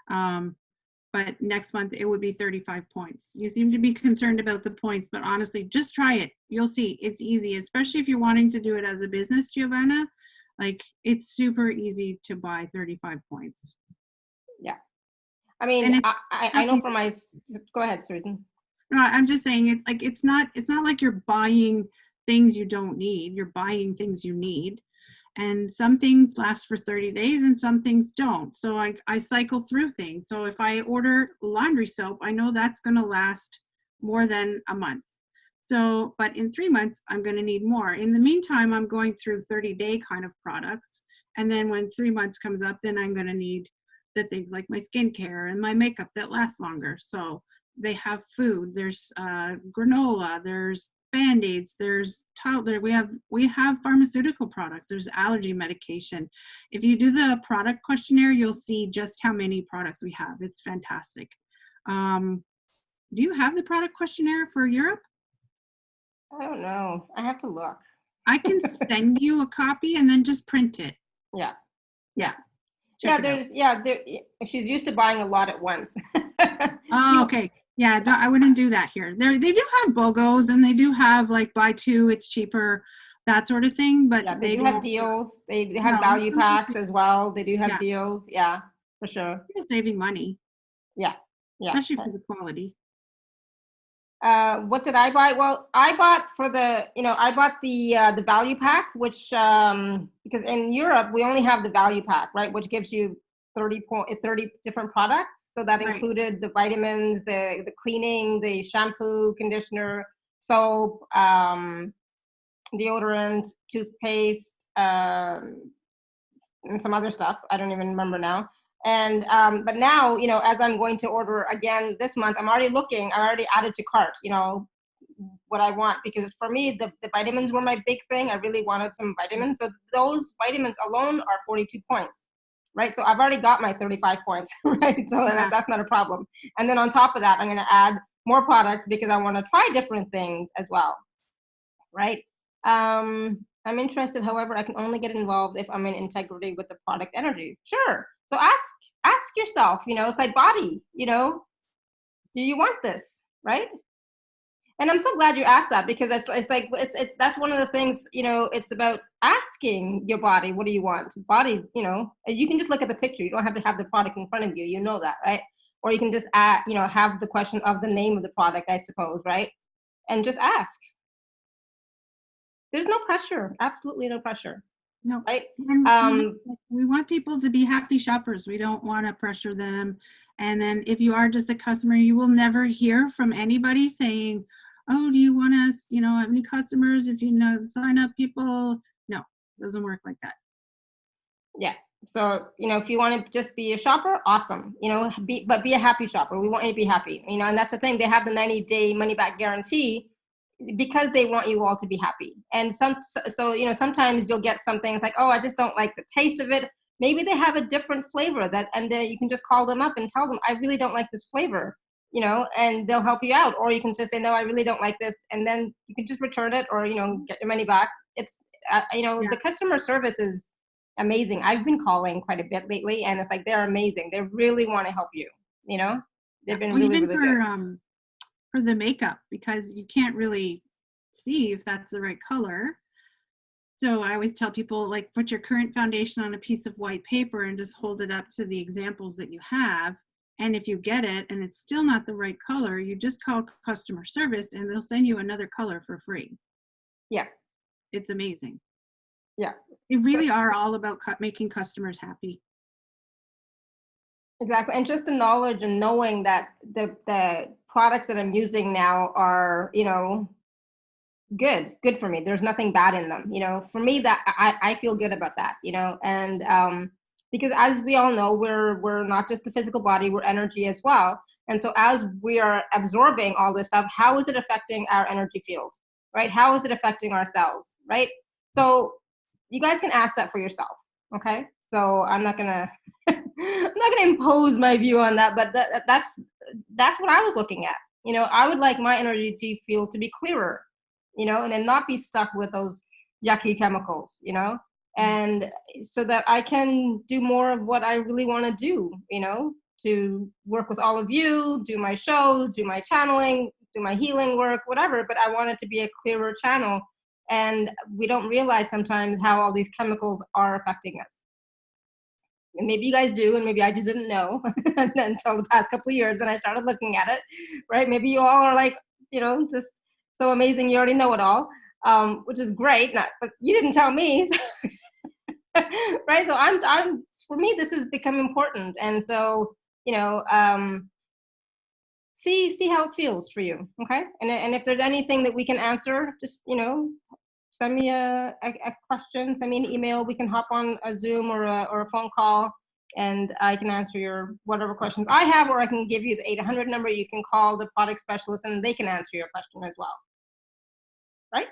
But next month it would be 35 points. You seem to be concerned about the points, but honestly, just try it. You'll see it's easy, especially if you're wanting to do it as a business, Giovanna. Like, it's super easy to buy 35 points.
Yeah. I mean, I know for my, go ahead, Susan.
No, I'm just saying it's not like you're buying things you don't need. You're buying things you need. And some things last for 30 days and some things don't. So I cycle through things. So if I order laundry soap, I know that's going to last more than a month. So, but in 3 months, I'm going to need more. In the meantime, I'm going through 30-day kind of products. And then when 3 months comes up, then I'm going to need the things like my skincare and my makeup that last longer. So they have food, there's granola, there's Band-Aids, there's we have pharmaceutical products, there's allergy medication. If you do the product questionnaire, you'll see just how many products we have. It's fantastic. Do you have the product questionnaire for Europe?
I don't know. I have to look.
I can send you a copy and then just print it.
Yeah. She's used to buying a lot at once.
Oh, okay. Yeah, I wouldn't do that here. They do have BOGOs, and they do have like buy two, it's cheaper, that sort of thing. But
yeah, they do have deals. They have value packs as well. They do have deals. Yeah, for sure.
You're saving money.
Yeah.
Especially for the quality.
What did I buy? Well, I bought the value pack, which because in Europe we only have the value pack, right, which gives you 30 different products. So that included the vitamins, the cleaning, the shampoo, conditioner, soap, deodorant, toothpaste, and some other stuff. I don't even remember now. And but now, as I'm going to order again this month, I already added to cart, what I want, because for me, the vitamins were my big thing. I really wanted some vitamins. So those vitamins alone are 42 points, right? So I've already got my 35 points, right? So that's not a problem. And then on top of that, I'm going to add more products because I want to try different things as well, right? I'm interested, however, I can only get involved if I'm in integrity with the product energy. Sure. So ask yourself, it's like body, do you want this, right? And I'm so glad you asked that, because it's that's one of the things, it's about asking your body, what do you want? Body, you can just look at the picture. You don't have to have the product in front of you. You know that, right? Or you can just have the question of the name of the product, I suppose, right? And just ask. There's no pressure. Absolutely no pressure.
No.
Right?
We want people to be happy shoppers. We don't want to pressure them. And then if you are just a customer, you will never hear from anybody saying, oh, do you want us, have any customers? If sign up people. No, it doesn't work like that.
Yeah. So, if you want to just be a shopper, awesome, but be a happy shopper. We want you to be happy, and that's the thing. They have the 90-day money back guarantee because they want you all to be happy. And sometimes you'll get some things like, oh, I just don't like the taste of it. maybe they have a different flavor and then you can just call them up and tell them, I really don't like this flavor, and they'll help you out. Or you can just say, no, I really don't like this. And then you can just return it or, get your money back. It's,
Yeah.
the customer service is amazing. I've been calling quite a bit lately, and it's like, they're amazing. They really want to help you, they've been
Well,
really,
even
really good.
for the makeup, because you can't really see if that's the right color. So I always tell people, like, put your current foundation on a piece of white paper and just hold it up to the examples that you have. And if you get it and it's still not the right color, you just call customer service and they'll send you another color for free.
Yeah.
It's amazing.
Yeah.
They really are all about making customers happy.
Exactly. And just the knowledge and knowing that the products that I'm using now are, good for me. There's nothing bad in them. For me, that I feel good about that, and because as we all know, we're not just the physical body, we're energy as well. And so as we are absorbing all this stuff, how is it affecting our energy field, right? How is it affecting our cells, right? So you guys can ask that for yourself. Okay. So I'm not gonna impose my view on that, but that's what I was looking at. I would like my energy field to be clearer, and then not be stuck with those yucky chemicals, and so that I can do more of what I really want to do, to work with all of you, do my show, do my channeling, do my healing work, whatever. But I want it to be a clearer channel. And we don't realize sometimes how all these chemicals are affecting us. And maybe you guys do, and maybe I just didn't know until the past couple of years when I started looking at it, right? Maybe you all are like, just so amazing, you already know it all, which is great. But you didn't tell me, right? So I'm for me, this has become important, and so see how it feels for you, okay? And if there's anything that we can answer, just send me a question, send me an email. We can hop on a Zoom or a phone call, and I can answer your whatever questions I have, or I can give you the 800 number. You can call the product specialist, and they can answer your question as well. Right?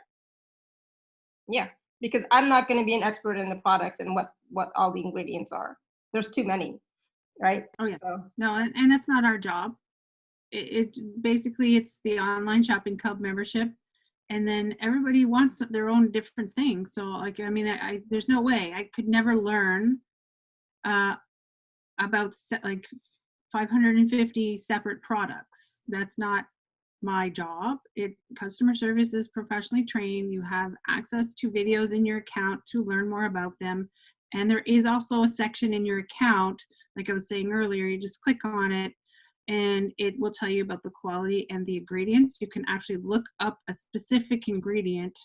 Yeah, because I'm not going to be an expert in the products and what all the ingredients are. There's too many, right?
Oh yeah.
So.
No, and that's not our job. It basically, it's the online shopping club membership. And then everybody wants their own different thing. So like, I mean, I there's no way I could never learn about like 550 separate products. That's not my job. Customer service is professionally trained. You have access to videos in your account to learn more about them. And there is also a section in your account, like I was saying earlier, you just click on it and it will tell you about the quality and the ingredients. You can actually look up a specific ingredient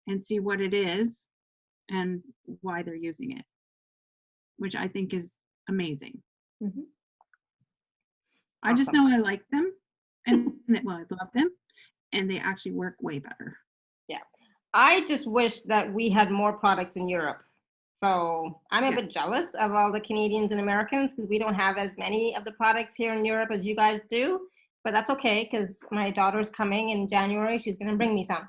and see what it is and why they're using it, which I think is amazing.
Mm-hmm.
I just know I like them, and well, I love them, and they actually work way better.
Yeah. I just wish that we had more products in Europe. So I'm a bit jealous of all the Canadians and Americans because we don't have as many of the products here in Europe as you guys do. But that's okay because my daughter's coming in January. She's going to bring me some.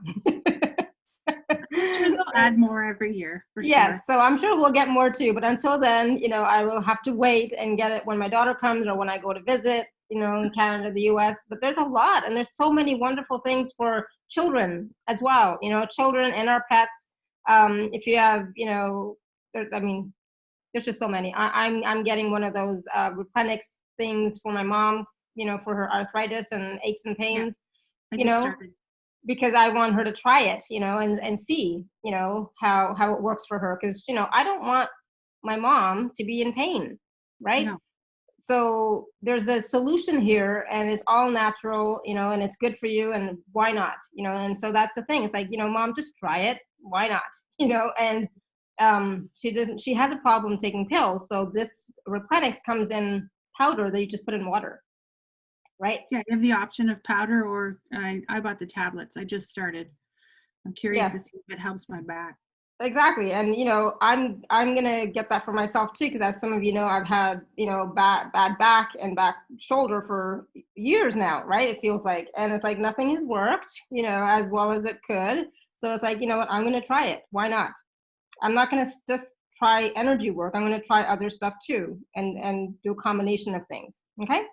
They'll add more every year for sure.
Yes, so I'm sure we'll get more too. But until then, I will have to wait and get it when my daughter comes or when I go to visit, in Canada, the US. But there's a lot, and there's so many wonderful things for children as well. Children and our pets. If you have, there's just so many. I'm getting one of those Replenix things for my mom, for her arthritis and aches and pains.
Yeah,
because I want her to try it, and see, how it works for her. Because I don't want my mom to be in pain, right?
No.
So there's a solution here, and it's all natural, and it's good for you, and why not, and so that's the thing. It's like, mom, just try it. Why not, and she has a problem taking pills. So this Replenix comes in powder that you just put in water, right?
Yeah, you have the option of powder, or I bought the tablets. I just started. I'm curious to see if it helps my back.
Exactly. And, I'm going to get that for myself too, because as some of you know, I've had, bad back and back shoulder for years now, right? It feels like, and it's like nothing has worked, as well as it could. So it's like, you know what, I'm going to try it. Why not? I'm not going to just try energy work. I'm going to try other stuff too, and do a combination of things. Okay.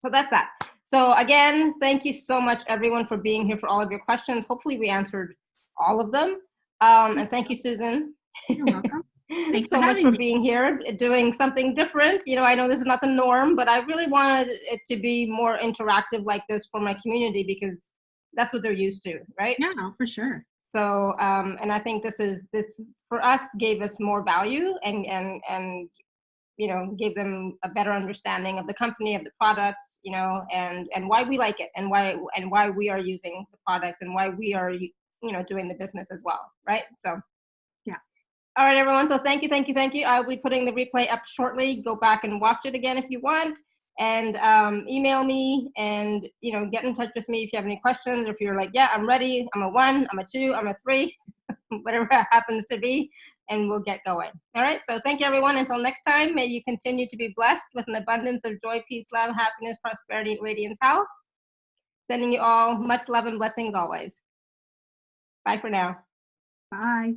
So that's that. So again, thank you so much, everyone, for being here, for all of your questions. Hopefully we answered all of them. And thank you, Susan.
You're welcome. Thanks
so
for
much
having
for
me.
being here, doing something different. You know, I know this is not the norm, but I really wanted it to be more interactive like this for my community, because that's what they're used to, right?
Yeah, for sure.
So, and I think this for us gave us more value, and you know, gave them a better understanding of the company, of the products, you know, and why we like it, and why we are using the products, and why we are, you know, doing the business as well, right? So,
yeah.
All right, everyone. So thank you. I'll be putting the replay up shortly. Go back and watch it again if you want, and email me, and, you know, get in touch with me if you have any questions, or if you're like, yeah, I'm ready, I'm a 1, I'm a 2, I'm a 3, whatever it happens to be, and we'll get going. All right. So thank you, everyone. Until next time, may you continue to be blessed with an abundance of joy, peace, love, happiness, prosperity, and radiant health. Sending you all much love and blessings always. Bye for now.
Bye.